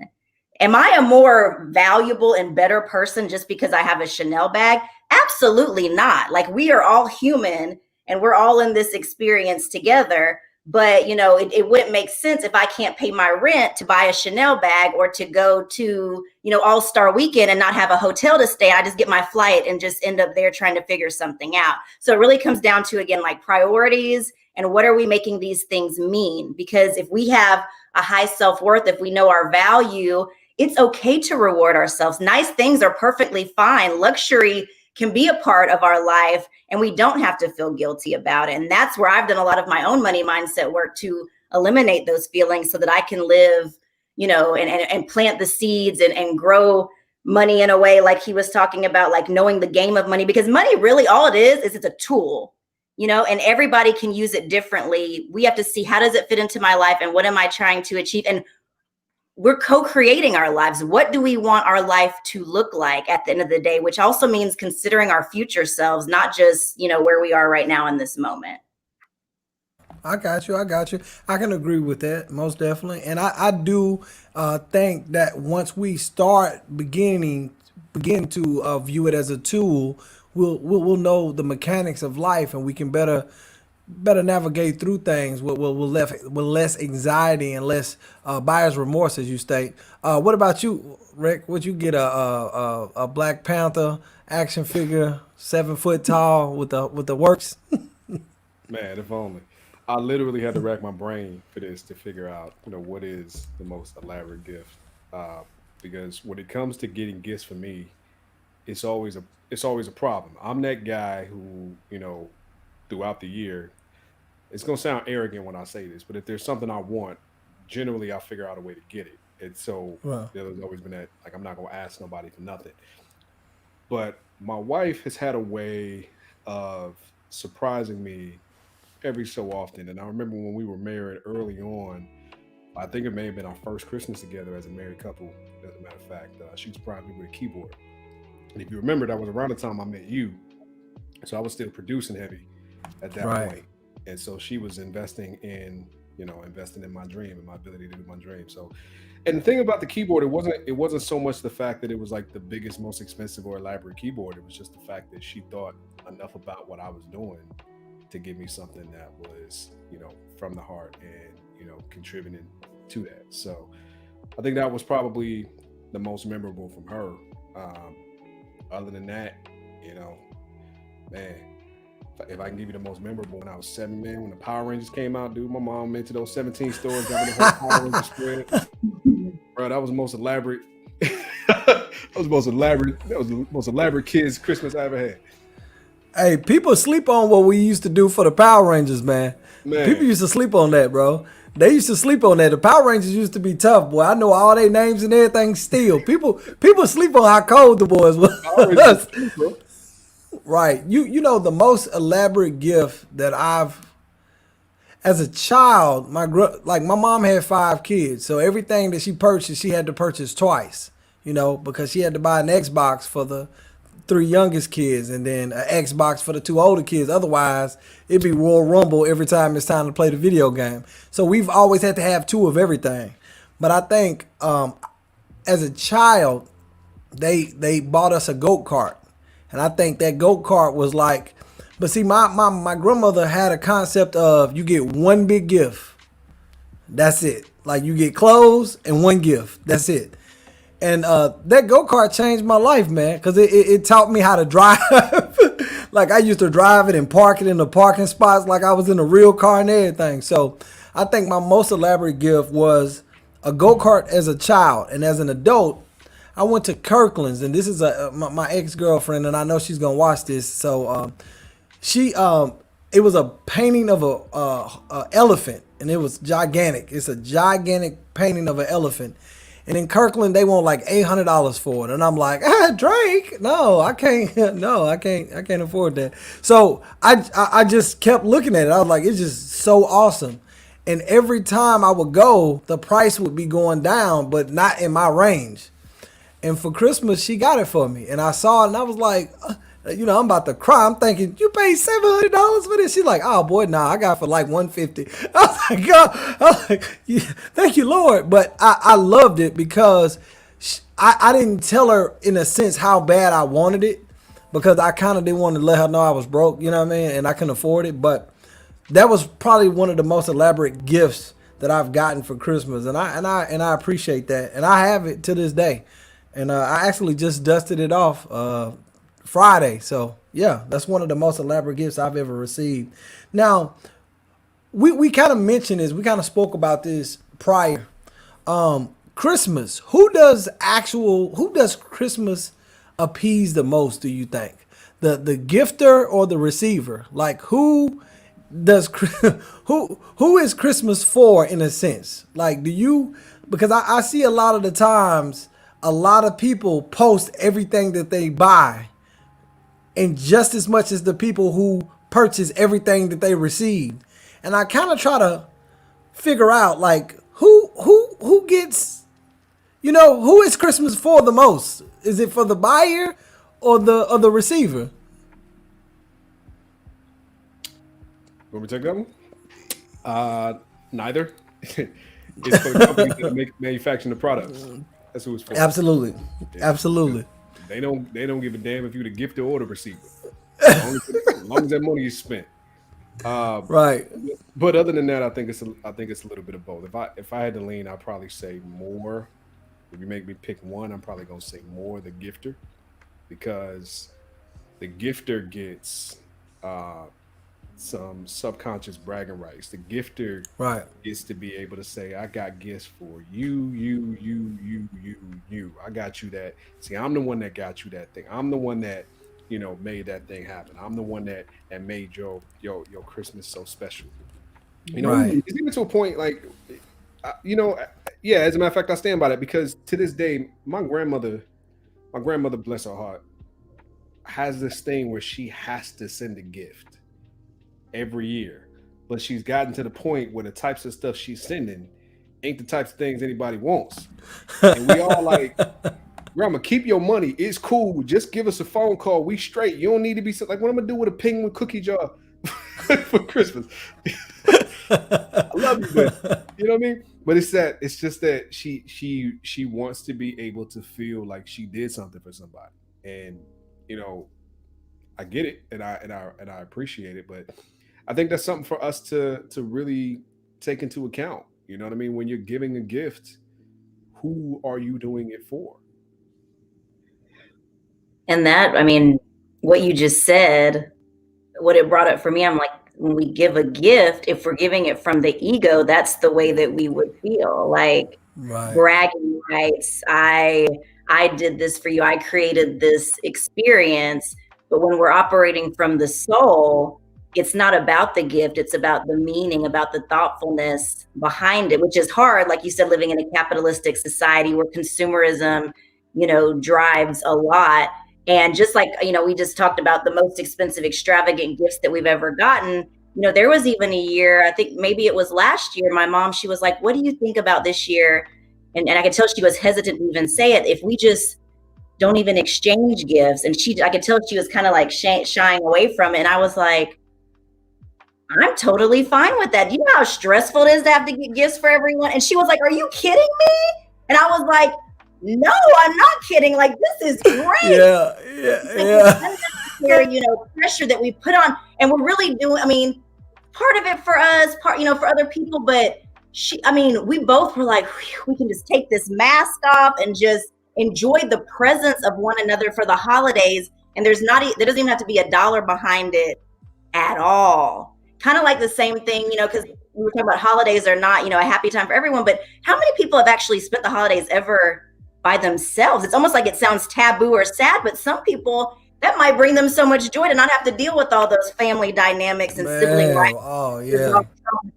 Am I a more valuable and better person just because I have a Chanel bag? Absolutely not. Like, we are all human and we're all in this experience together. But, you know, it wouldn't make sense if I can't pay my rent to buy a Chanel bag or to go to, you know, All-Star Weekend and not have a hotel to stay. I just get my flight and just end up there trying to figure something out. So it really comes down to, again, like priorities and what are we making these things mean? Because if we have a high self-worth, if we know our value, it's okay to reward ourselves. Nice things are perfectly fine. Luxury can be a part of our life and we don't have to feel guilty about it. And that's where I've done a lot of my own money mindset work to eliminate those feelings so that I can live, you know, and plant the seeds and grow money in a way like he was talking about, like knowing the game of money, because money really all it is it's a tool, you know, and everybody can use it differently. We have to see, how does it fit into my life and what am I trying to achieve? And we're co-creating our lives. What do we want our life to look like at the end of the day, which also means considering our future selves, not just, you know, where we are right now in this moment. I got you. I can agree with that, most definitely. And I do think that once we begin to view it as a tool, we'll know the mechanics of life and we can better navigate through things with less anxiety and less buyer's remorse, as you state. What about you, Rick? Would you get a Black Panther action figure, 7 foot tall with the works? Man, if only. I literally had to rack my brain for this to figure out, you know, what is the most elaborate gift. Because when it comes to getting gifts for me, it's always a problem. I'm that guy who, you know, throughout the year, it's gonna sound arrogant when I say this, but if there's something I want, generally I'll figure out a way to get it. And so there's always been that, like, I'm not gonna ask nobody for nothing. But my wife has had a way of surprising me every so often. And I remember when we were married early on, I think it may have been our first Christmas together as a married couple. As a matter of fact, she surprised me with a keyboard. And if you remember, that was around the time I met you. So I was still producing heavy at that point. And so she was investing in my dream and my ability to do my dream. So, and the thing about the keyboard, it wasn't so much the fact that it was like the biggest, most expensive or elaborate keyboard. It was just the fact that she thought enough about what I was doing to give me something that was, you know, from the heart and, you know, contributing to that. So I think that was probably the most memorable from her. Other than that, you know, man, if I can give you the most memorable, when I was 7, man, when the Power Rangers came out, dude, my mom went to those 17 stores, got me the whole Power Ranger spread. Bro, that was the most elaborate. That was the most elaborate kids Christmas I ever had. Hey, people sleep on what we used to do for the Power Rangers, man. People used to sleep on that, bro. They used to sleep on that. The Power Rangers used to be tough, boy. I know all their names and everything still. People sleep on how cold the boys was. Right. You know, the most elaborate gift that as a child, my mom had 5 kids. So everything that she purchased, she had to purchase twice, you know, because she had to buy an Xbox for the 3 youngest kids and then an Xbox for the 2 older kids. Otherwise, it'd be Royal Rumble every time it's time to play the video game. So we've always had to have 2 of everything. But I think as a child, they bought us a go-kart. And I think that go-kart was like, but see, my grandmother had a concept of you get one big gift. That's it. Like, you get clothes and one gift. That's it. And that go-kart changed my life, man, because it taught me how to drive. Like, I used to drive it and park it in the parking spots like I was in a real car and everything. So I think my most elaborate gift was a go-kart as a child. And as an adult, I went to Kirkland's, and this is my ex-girlfriend, and I know she's going to watch this. So it was a painting of a elephant, and it was gigantic. It's a gigantic painting of an elephant. And in Kirkland, they want like $800 for it. And I'm like, Drake, no, I can't. No, I can't afford that. So I just kept looking at it. I was like, it's just so awesome. And every time I would go, the price would be going down, but not in my range. And for Christmas, she got it for me. And I saw it and I was like, I'm about to cry. I'm thinking, you paid $700 for this? She's like, oh boy, nah, I got it for like $150. I was like, God, I was like, yeah, thank you, Lord. But I loved it because I didn't tell her in a sense how bad I wanted it, because I kind of didn't want to let her know I was broke, you know what I mean? And I couldn't afford it. But that was probably one of the most elaborate gifts that I've gotten for Christmas. And I appreciate that. And I have it to this day. And I actually just dusted it off Friday. So yeah, that's one of the most elaborate gifts I've ever received. Now, we kind of mentioned this. We kind of spoke about this prior. Christmas. Who does Christmas appease the most, do you think? The gifter or the receiver? Like who is Christmas for, in a sense? Like, because I see a lot of the times a lot of people post everything that they buy, and just as much as the people who purchase everything that they received. And I kind of try to figure out, like, who gets, who is Christmas for the most? Is it for the buyer or the receiver? Want me to take that one? Neither. It's for the companies that manufacture the products. That's who it's for. Absolutely. Yeah. Absolutely. They don't give a damn if you're the gifter or the receiver. As long as that money is spent. Right. But other than that, I think it's a little bit of both. If I had to lean, I'd probably say more. If you make me pick one, I'm probably gonna say more the gifter, because the gifter gets some subconscious bragging rights. The gifter is to be able to say, I got gifts for you. I got you that. See, I'm the one that got you that thing. I'm the one that, made that thing happen. I'm the one that made your Christmas so special. It's even to a point like, yeah, as a matter of fact, I stand by that, because to this day, my grandmother, bless her heart, has this thing where she has to send a gift every year, but she's gotten to the point where the types of stuff she's sending ain't the types of things anybody wants. And we all like, Grandma, keep your money. It's cool. Just give us a phone call. We straight. You don't need to be like, what I'm gonna do with a penguin cookie jar for Christmas? I love you, but you know what I mean? But it's just that she wants to be able to feel like she did something for somebody. And I get it, and I appreciate it, but I think that's something for us to really take into account. You know what I mean? When you're giving a gift, who are you doing it for? And that, what you just said, what it brought up for me, I'm like, when we give a gift, if we're giving it from the ego, that's the way that we would feel, like bragging rights. I did this for you. I created this experience. But when we're operating from the soul, it's not about the gift. It's about the meaning, about the thoughtfulness behind it, which is hard. Like you said, living in a capitalistic society where consumerism, drives a lot. And just like, we just talked about the most expensive, extravagant gifts that we've ever gotten. There was even a year, I think maybe it was last year, my mom, she was like, what do you think about this year? And I could tell she was hesitant to even say it. If we just don't even exchange gifts. And I could tell she was kind of like shying away from it. And I was like, I'm totally fine with that. Do you know how stressful it is to have to get gifts for everyone? And she was like, are you kidding me? And I was like, no, I'm not kidding. Like, this is great. Yeah. Pressure that we put on, and we're really doing, part of it for us, for other people. But we both were like, we can just take this mask off and just enjoy the presence of one another for the holidays. And there doesn't even have to be $1 behind it at all. Kind of like the same thing, because we were talking about holidays are not, a happy time for everyone. But how many people have actually spent the holidays ever by themselves? It's almost like it sounds taboo or sad, but some people, that might bring them so much joy to not have to deal with all those family dynamics and sibling rights. Oh, yeah.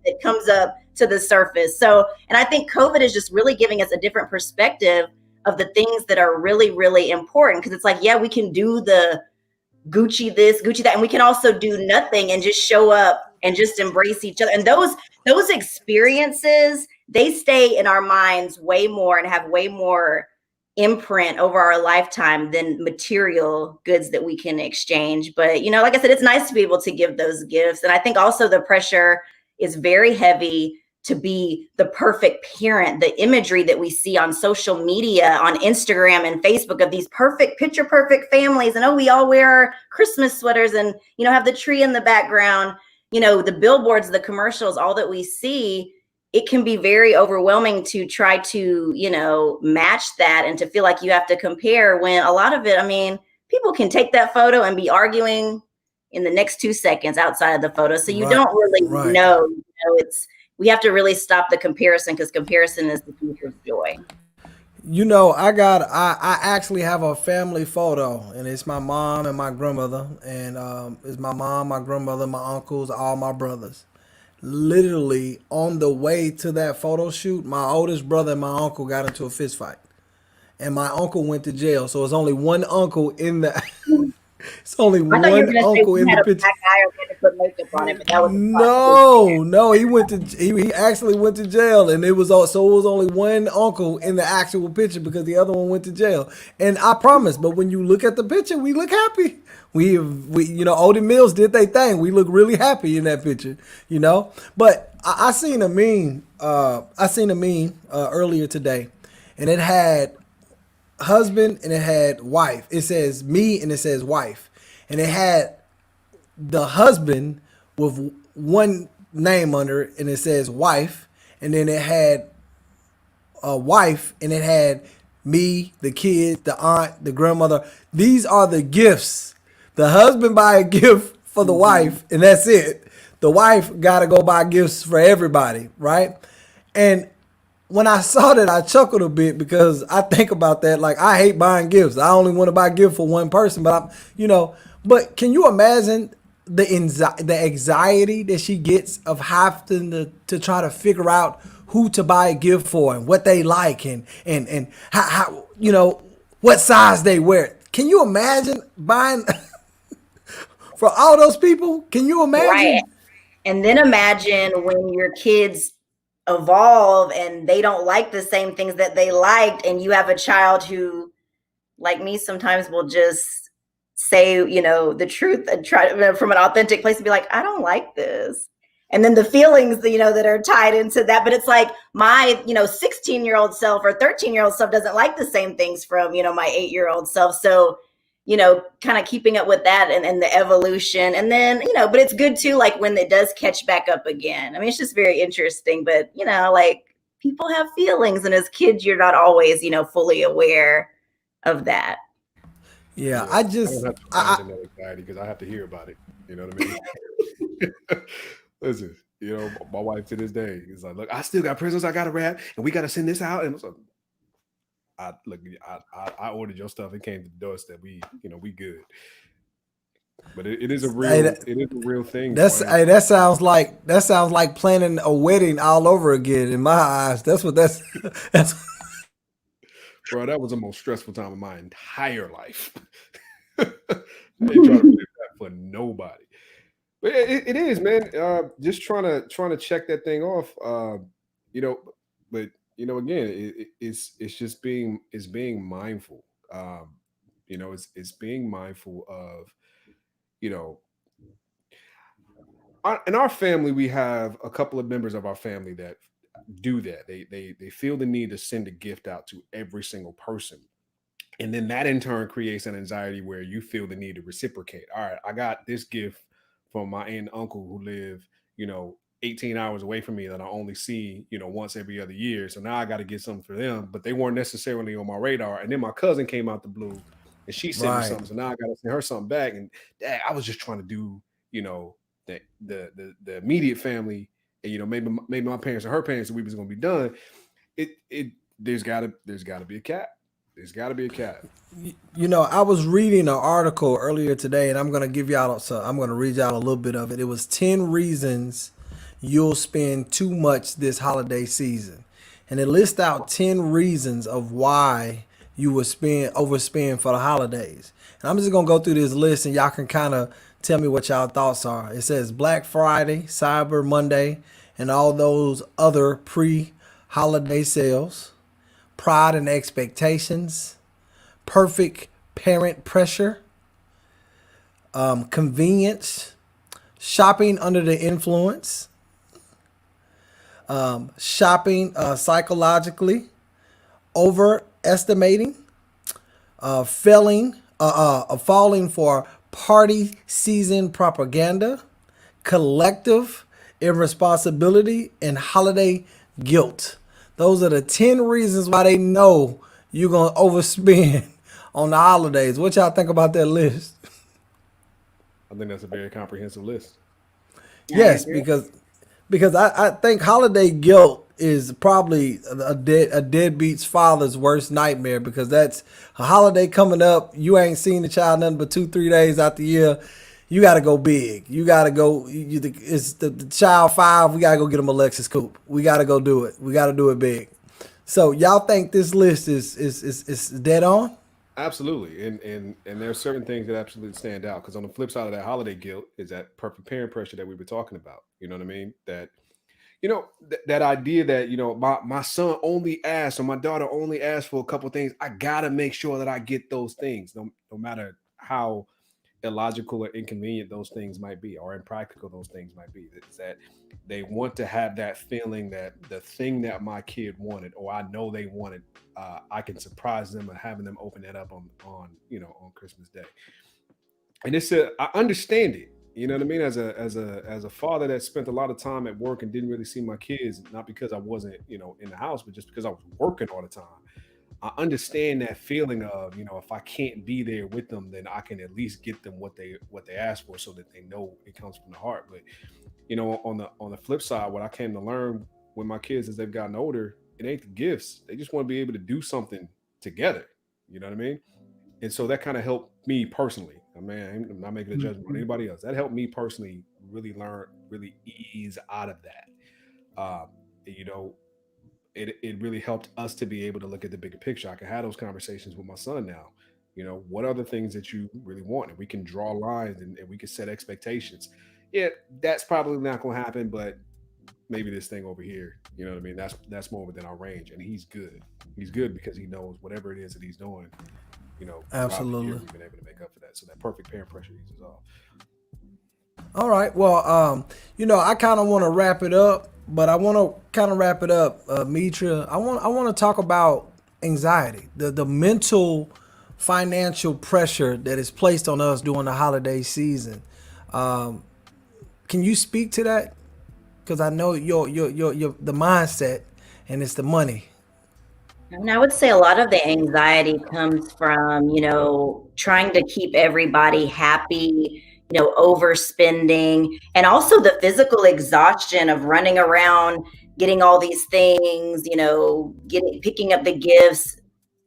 It comes up to the surface. So, and I think COVID is just really giving us a different perspective of the things that are really, really important. Because it's like, yeah, we can do the Gucci this, Gucci that, and we can also do nothing and just show up and just embrace each other. And those experiences, they stay in our minds way more and have way more imprint over our lifetime than material goods that we can exchange. But, you know, like I said, it's nice to be able to give those gifts. And I think also the pressure is very heavy to be the perfect parent. The imagery that we see on social media, on Instagram and Facebook, of these perfect, picture perfect families, and we all wear our Christmas sweaters and, you know, have the tree in the background, you know, the billboards, the commercials, all that we see. It can be very overwhelming to try to, you know, match that and to feel like you have to compare, when a lot of it, I mean, people can take that photo and be arguing in the next 2 seconds outside of the photo. So you don't really know, you know, we have to really stop the comparison, because comparison is the thief of joy. You know, I actually have a family photo, and it's my mom and my grandmother, and it's my mom, my grandmother, my uncles, all my brothers. Literally on the way to that photo shoot, my oldest brother and my uncle got into a fist fight, and my uncle went to jail. So it's only one uncle in the. It's only one uncle in the picture. No, he actually went to jail, and it was only one uncle in the actual picture because the other one went to jail. And I promise, but when you look at the picture, we look happy. We you know, Odin Mills did their thing. We look really happy in that picture, you know. But I seen a meme. Earlier today, and it had husband and it had wife. It says me and it says wife, and it had the husband with one name under it, and it says wife, and then it had a wife, and it had me, the kid, the aunt, the grandmother. These are the gifts. The husband buy a gift for the wife, and that's it. The wife got to go buy gifts for everybody, right? And when I saw that, I chuckled a bit, because I think about that. Like, I hate buying gifts. I only want to buy a gift for one person, but but can you imagine the anxiety that she gets of having to try to figure out who to buy a gift for and what they like and how you know, what size they wear? Can you imagine buying for all those people? Can you imagine? Right. And then imagine when your kids evolve and they don't like the same things that they liked, and you have a child who, like me, sometimes will just say, you know, the truth and try from an authentic place and be like, I don't like this. And then the feelings that, you know, that are tied into that. But it's like my, you know, 16-year-old self or 13-year-old self doesn't like the same things from, you know, my 8-year-old self. So, you know, kind of keeping up with that and the evolution. And then, you know, but it's good too, like when it does catch back up again. I mean, it's just very interesting, but, you know, like people have feelings, and as kids, you're not always, you know, fully aware of that. Yeah, I don't have to find that anxiety because I have to hear about it. You know what I mean? Listen, you know, my wife to this day is like, look, I still got presents I got to wrap, and we got to send this out. And so I ordered your stuff. It came to the doorstep. We good. But it is a real thing. That sounds like planning a wedding all over again in my eyes. That's Bro, that was the most stressful time of my entire life. I ain't trying to do that for nobody. But it is, man. Just trying to check that thing off. You know, but you know, again, it's just being mindful. You know, it's being mindful of, you know, in our family, we have a couple of members of our family that do that. They feel the need to send a gift out to every single person. And then that in turn creates an anxiety where you feel the need to reciprocate. All right, I got this gift from my aunt and uncle who live, you know, 18 hours away from me that I only see, you know, once every other year. So now I got to get something for them, but they weren't necessarily on my radar. And then my cousin came out the blue and she sent me something. So now I got to send her something back. And I was just trying to do, you know, the immediate family. And, you know, maybe my parents and her parents, we was going to be done. There's got to be a cap. There's got to be a cap. You know, I was reading an article earlier today, and I'm going to read y'all a little bit of it. It was 10 reasons you'll spend too much this holiday season. And it lists out 10 reasons of why you would overspend for the holidays. And I'm just going to go through this list and y'all can kind of tell me what y'all thoughts are. It says Black Friday, Cyber Monday, and all those other pre-holiday sales, pride and expectations, perfect parent pressure, convenience, shopping under the influence, shopping psychologically, overestimating, falling for party season propaganda, collective irresponsibility, and holiday guilt. Those are the 10 reasons why they know you're going to overspend on the holidays. What y'all think about that list? I think that's a very comprehensive list. Yes, because I think holiday guilt is probably a deadbeat's father's worst nightmare, because that's a holiday coming up. You ain't seen the child nothing but 2-3 days out the year. You got to go big. You got to go. It's the child 5. We got to go get him a Lexus coupe. We got to go do it. We got to do it big. So y'all think this list is dead on? Absolutely, and there are certain things that absolutely stand out, because on the flip side of that holiday guilt is that perfect parent pressure that we were talking about. You know what I mean? That, that idea that, my son only asked, or my daughter only asked for a couple of things. I gotta make sure that I get those things, no matter how illogical or inconvenient those things might be, or impractical those things might be. It's that they want to have that feeling that the thing that my kid wanted, or I know they wanted, I can surprise them and having them open that up on Christmas Day. And I understand it. You know what I mean? As a father that spent a lot of time at work and didn't really see my kids, not because I wasn't, in the house, but just because I was working all the time. I understand that feeling of, if I can't be there with them, then I can at least get them what they ask for, so that they know it comes from the heart. But, on the flip side, what I came to learn with my kids as they've gotten older, it ain't the gifts. They just want to be able to do something together. You know what I mean? And so that kind of helped me personally. I mean, I'm not making a judgment on anybody else. That helped me personally really ease out of that. It really helped us to be able to look at the bigger picture. I can have those conversations with my son now. What are the things that you really want? And we can draw lines and we can set expectations. Yeah, that's probably not going to happen, but maybe this thing over here, you know what I mean? That's more within our range. And he's good. He's good because he knows whatever it is that he's doing, absolutely. We've been able to make up for that. So that perfect parent pressure eases off. All right. Well, I kind of want to wrap it up. But I want to kind of wrap it up, Mitra. I want to talk about anxiety, the mental, financial pressure that is placed on us during the holiday season. Can you speak to that? Because I know your the mindset, and it's the money. And I would say a lot of the anxiety comes from, trying to keep everybody happy, overspending, and also the physical exhaustion of running around, getting all these things, picking up the gifts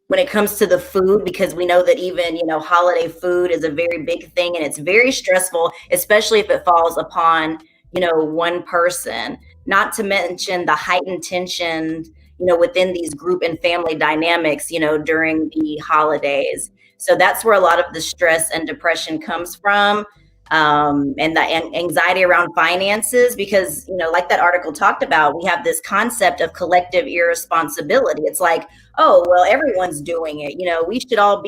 when it comes to the food, because we know that even, holiday food is a very big thing, and it's very stressful, especially if it falls upon, one person, not to mention the heightened tension, within these group and family dynamics, during the holidays. So that's where a lot of the stress and depression comes from. And the anxiety around finances, because, like that article talked about, we have this concept of collective irresponsibility. It's like, oh, well, everyone's doing it. We should all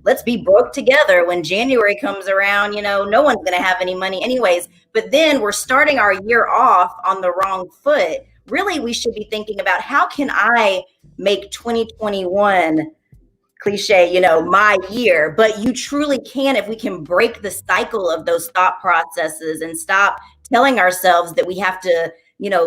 let's be broke together. When January comes around, no one's going to have any money anyways. But then we're starting our year off on the wrong foot. Really, we should be thinking about, how can I make 2021 cliche, my year? But you truly can, if we can break the cycle of those thought processes and stop telling ourselves that we have to,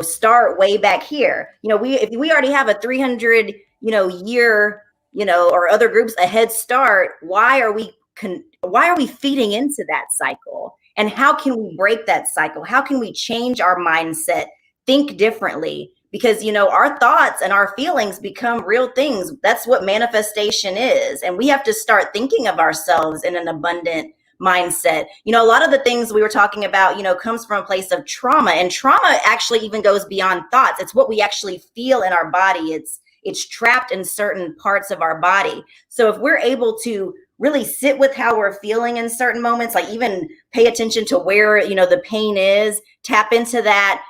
start way back here. If we already have a 300, year, or other groups a head start, why are we feeding into that cycle? And how can we break that cycle? How can we change our mindset, think differently? Because, our thoughts and our feelings become real things. That's what manifestation is. And we have to start thinking of ourselves in an abundant mindset. You know, a lot of the things we were talking about, you know, comes from a place of trauma, and trauma actually even goes beyond thoughts. It's what we actually feel in our body. It's trapped in certain parts of our body. So if we're able to really sit with how we're feeling in certain moments, like even pay attention to where, you know, the pain is, tap into that,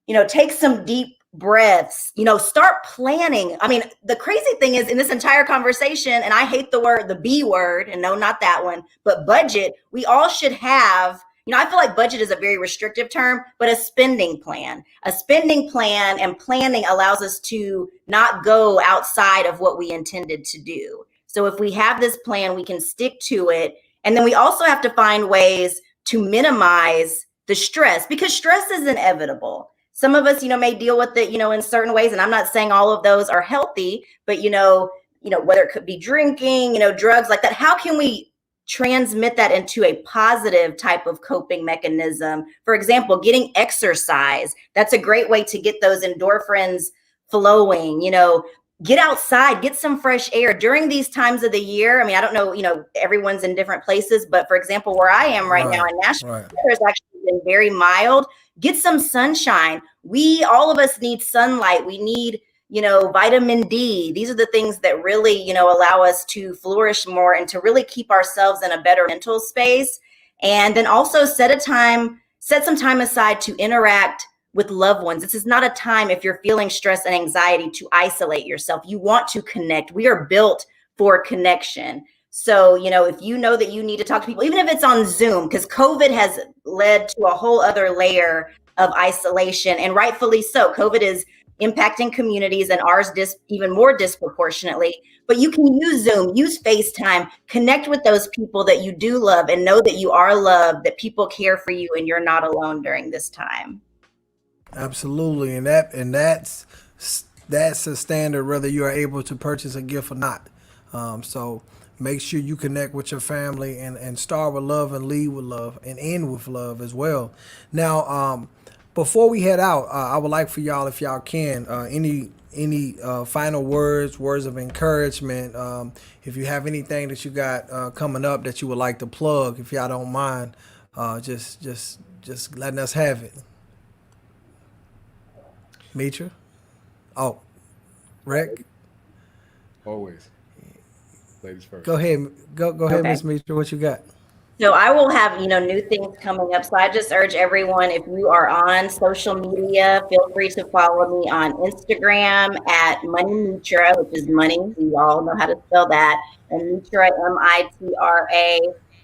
you know, take some deep breaths, you know, start planning. I mean, the crazy thing is in this entire conversation, and I hate the B word, and no, not that one, but budget, we all should have, you know, I feel like budget is a very restrictive term, but a spending plan. A spending plan and planning allows us to not go outside of what we intended to do. So if we have this plan, we can stick to it. And then we also have to find ways to minimize the stress, because stress is inevitable. Some of us, you know, may deal with it, you know, in certain ways. And I'm not saying all of those are healthy, but, you know, whether it could be drinking, you know, drugs like that, how can we transmit that into a positive type of coping mechanism? For example, getting exercise. That's a great way to get those endorphins flowing, you know, get outside, get some fresh air during these times of the year. I mean, I don't know, you know, everyone's in different places, but for example, where I am right now in Nashville, it's actually been very mild. Get some sunshine. All of us need sunlight. We need, you know, vitamin D. These are the things that really, you know, allow us to flourish more and to really keep ourselves in a better mental space. And then also set some time aside to interact with loved ones. This is not a time, if you're feeling stress and anxiety, to isolate yourself. You want to connect. We are built for connection. So, you know, if you know that you need to talk to people, even if it's on Zoom, because COVID has led to a whole other layer of isolation, and rightfully so. COVID is impacting communities, and ours even more disproportionately. But you can use Zoom, use FaceTime, connect with those people that you do love, and know that you are loved, that people care for you, and you're not alone during this time. Absolutely, and that's a standard whether you are able to purchase a gift or not. So make sure you connect with your family and start with love and lead with love and end with love as well. Now, before we head out, I would like for y'all, if y'all can, any final words of encouragement. If you have anything that you got coming up that you would like to plug, if y'all don't mind, just letting us have it. Mitra? Oh, Rick? Always. Ladies first. Go ahead. Go ahead, Miss Mitra. What you got? So I will have, you know, new things coming up. So I just urge everyone, if you are on social media, feel free to follow me on Instagram at Money Mitra, which is money. We all know how to spell that. And Mitra, M-I-T-R-A.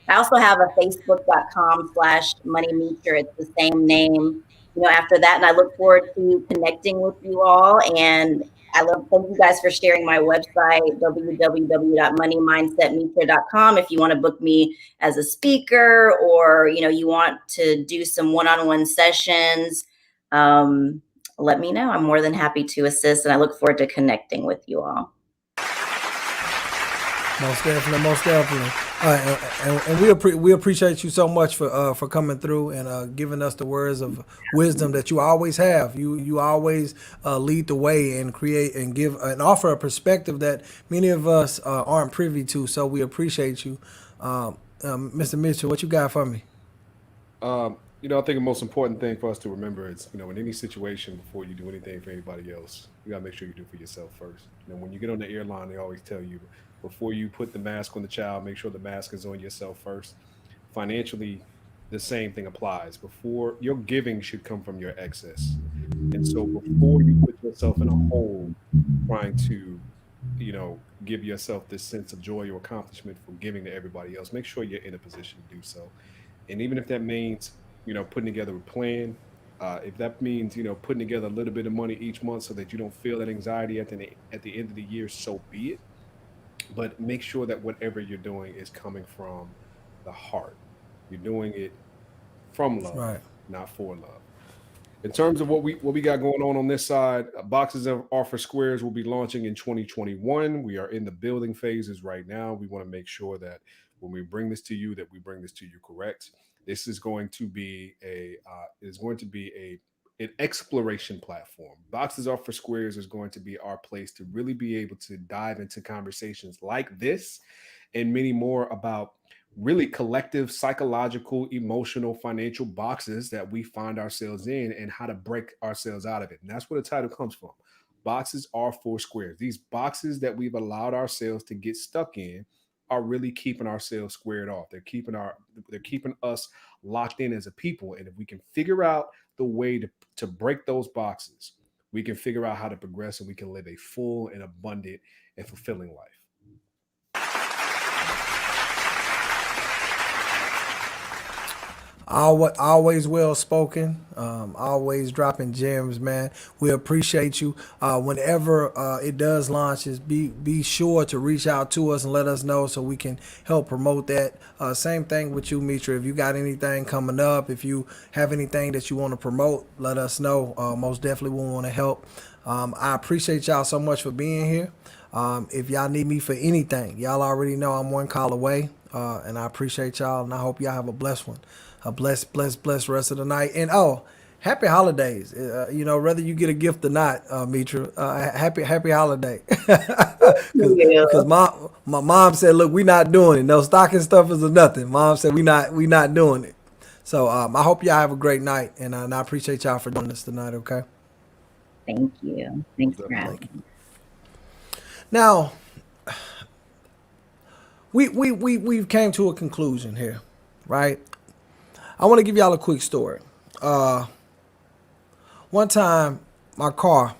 I also have a Facebook.com/Money Mitra. It's the same name, you know, after that. And I look forward to connecting with you all. And thank you guys for sharing my website, www.moneymindsetmitra.com. If you want to book me as a speaker, or, you know, you want to do some one-on-one sessions, let me know. I'm more than happy to assist, and I look forward to connecting with you all. Most definitely. And we appreciate you so much for coming through and giving us the words of wisdom that you always have. You always lead the way and create and give and offer a perspective that many of us aren't privy to. So we appreciate you, Mr. Mitchell. What you got for me? You know, I think the most important thing for us to remember is, you know, in any situation, before you do anything for anybody else, you gotta make sure you do for yourself first. You know, when you get on the airline, they always tell you, before you put the mask on the child, make sure the mask is on yourself first. Financially, the same thing applies. Before, your giving should come from your excess. And so before you put yourself in a hole trying to, you know, give yourself this sense of joy or accomplishment for giving to everybody else, make sure you're in a position to do so. And even if that means, you know, putting together a plan, if that means, you know, putting together a little bit of money each month so that you don't feel that anxiety at the end of the year, so be it. But make sure that whatever you're doing is coming from the heart. You're doing it from love, right, not for love. In terms of what we got going on this side, Boxes Are for Squares will be launching in 2021. We are in the building phases right now. We want to make sure that when we bring this to you, that we bring this to you correct. This is going to be an exploration platform. Boxes Are for Squares is going to be our place to really be able to dive into conversations like this and many more about really collective psychological, emotional, financial boxes that we find ourselves in and how to break ourselves out of it. And that's where the title comes from. Boxes are four squares. These boxes that we've allowed ourselves to get stuck in are really keeping ourselves squared off. They're keeping us locked in as a people. And if we can figure out the way to break those boxes, we can figure out how to progress and we can live a full and abundant and fulfilling life. Always well spoken, always dropping gems, man. We appreciate you. Whenever it does launch, be sure to reach out to us and let us know so we can help promote that. Same thing with you, Mitra. If you got anything coming up, if you have anything that you want to promote, let us know. Most definitely we want to help. I appreciate y'all so much for being here. If y'all need me for anything, y'all already know I'm one call away. And I appreciate y'all, and I hope y'all have a blessed one. A blessed rest of the night. And happy holidays. Whether you get a gift or not, Mitra, happy holiday. Because my mom said, look, we not doing it. No stocking stuffers or nothing. Mom said we not doing it. So I hope y'all have a great night, and I appreciate y'all for doing this tonight, okay? Thank you. Thanks for having me. Now, we've came to a conclusion here, right? I want to give y'all a quick story. One time, my car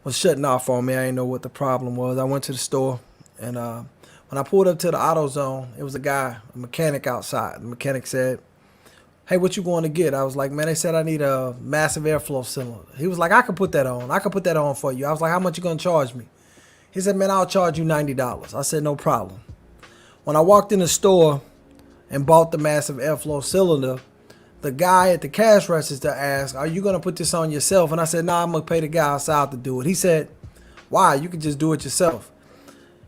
was shutting off on me. I didn't know what the problem was. I went to the store, and when I pulled up to the AutoZone, it was a mechanic outside. The mechanic said, hey, what you going to get? I was like, man, they said I need a massive airflow cylinder. He was like, I can put that on. I can put that on for you. I was like, how much you going to charge me? He said, man, I'll charge you $90. I said, no problem. When I walked in the store and bought the massive airflow cylinder, the guy at the cash register asked, are you going to put this on yourself? And I said, I'm going to pay the guy outside to do it. He said, why? You can just do it yourself.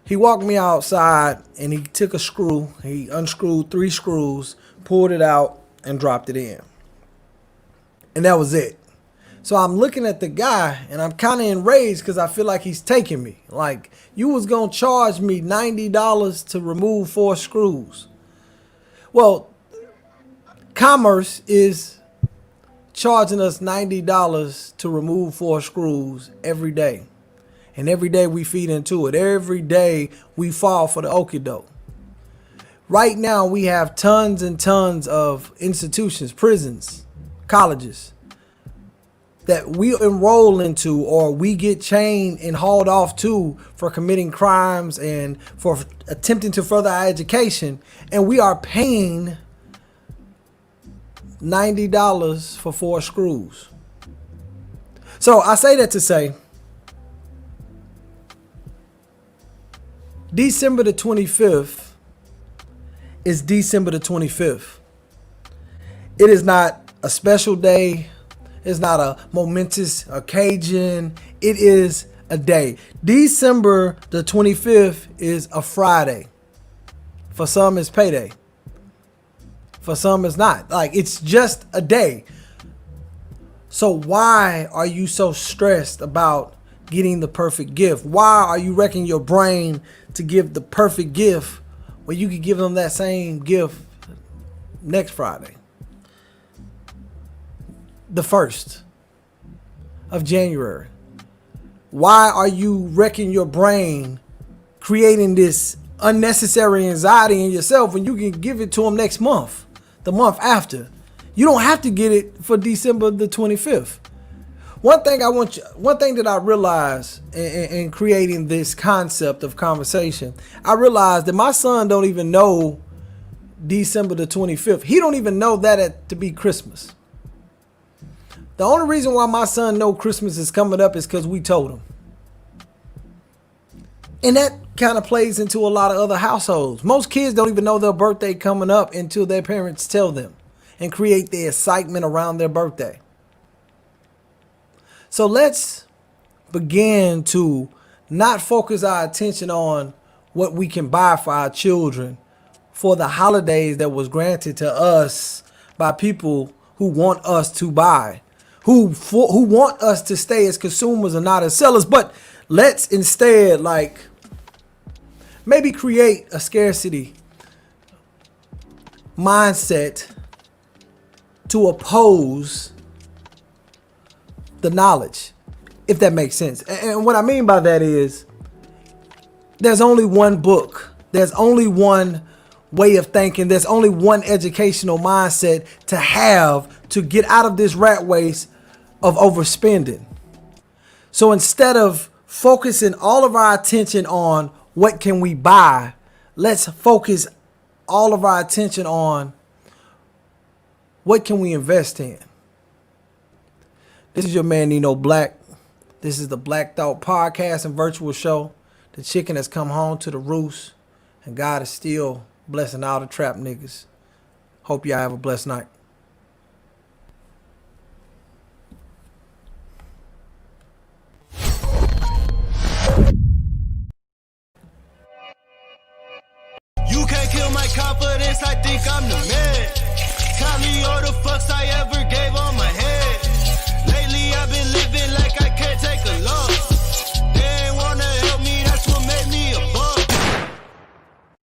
He walked me outside and he took a screw. He unscrewed 3 screws, pulled it out, and dropped it in. And that was it. So I'm looking at the guy and I'm kind of enraged because I feel like he's taking me. Like, you was going to charge me $90 to remove 4 screws. Well, commerce is charging us $90 to remove 4 screws every day. And every day we feed into it. Every day we fall for the okie doke. Right now we have tons and tons of institutions, prisons, colleges that we enroll into or we get chained and hauled off to for committing crimes and for attempting to further our education. And we are paying $90 for 4 screws. So I say that to say, December the 25th is December the 25th. It is not a special day. It's not a momentous occasion. It is a day. December the 25th is a Friday. For some, it's payday. For some, it's not. Like, it's just a day. So why are you so stressed about getting the perfect gift? Why are you wrecking your brain to give the perfect gift when you could give them that same gift next Friday? The 1st of January. Why are you wrecking your brain, creating this unnecessary anxiety in yourself when you can give it to them next month, the month after? You don't have to get it for December the 25th. One thing that I realized in creating this concept of conversation, I realized that my son don't even know December the 25th. He don't even know that to be Christmas. The only reason why my son know Christmas is coming up is because we told him. And that kind of plays into a lot of other households. Most kids don't even know their birthday coming up until their parents tell them and create the excitement around their birthday. So let's begin to not focus our attention on what we can buy for our children for the holidays that was granted to us by people who want us to buy, who want us to stay as consumers and not as sellers. But let's instead maybe create a scarcity mindset to oppose the knowledge, if that makes sense. And what I mean by that is there's only one book. There's only one way of thinking. There's only one educational mindset to have to get out of this rat race of overspending. So instead of focusing all of our attention on what can we buy, let's focus all of our attention on what can we invest in. This is your man Nino Black. This is the Black Thought Podcast and Virtual Show. The chicken has come home to the roost, and God is still blessing all the trap niggas. Hope y'all have a blessed night. You can't kill my confidence, I think I'm the man.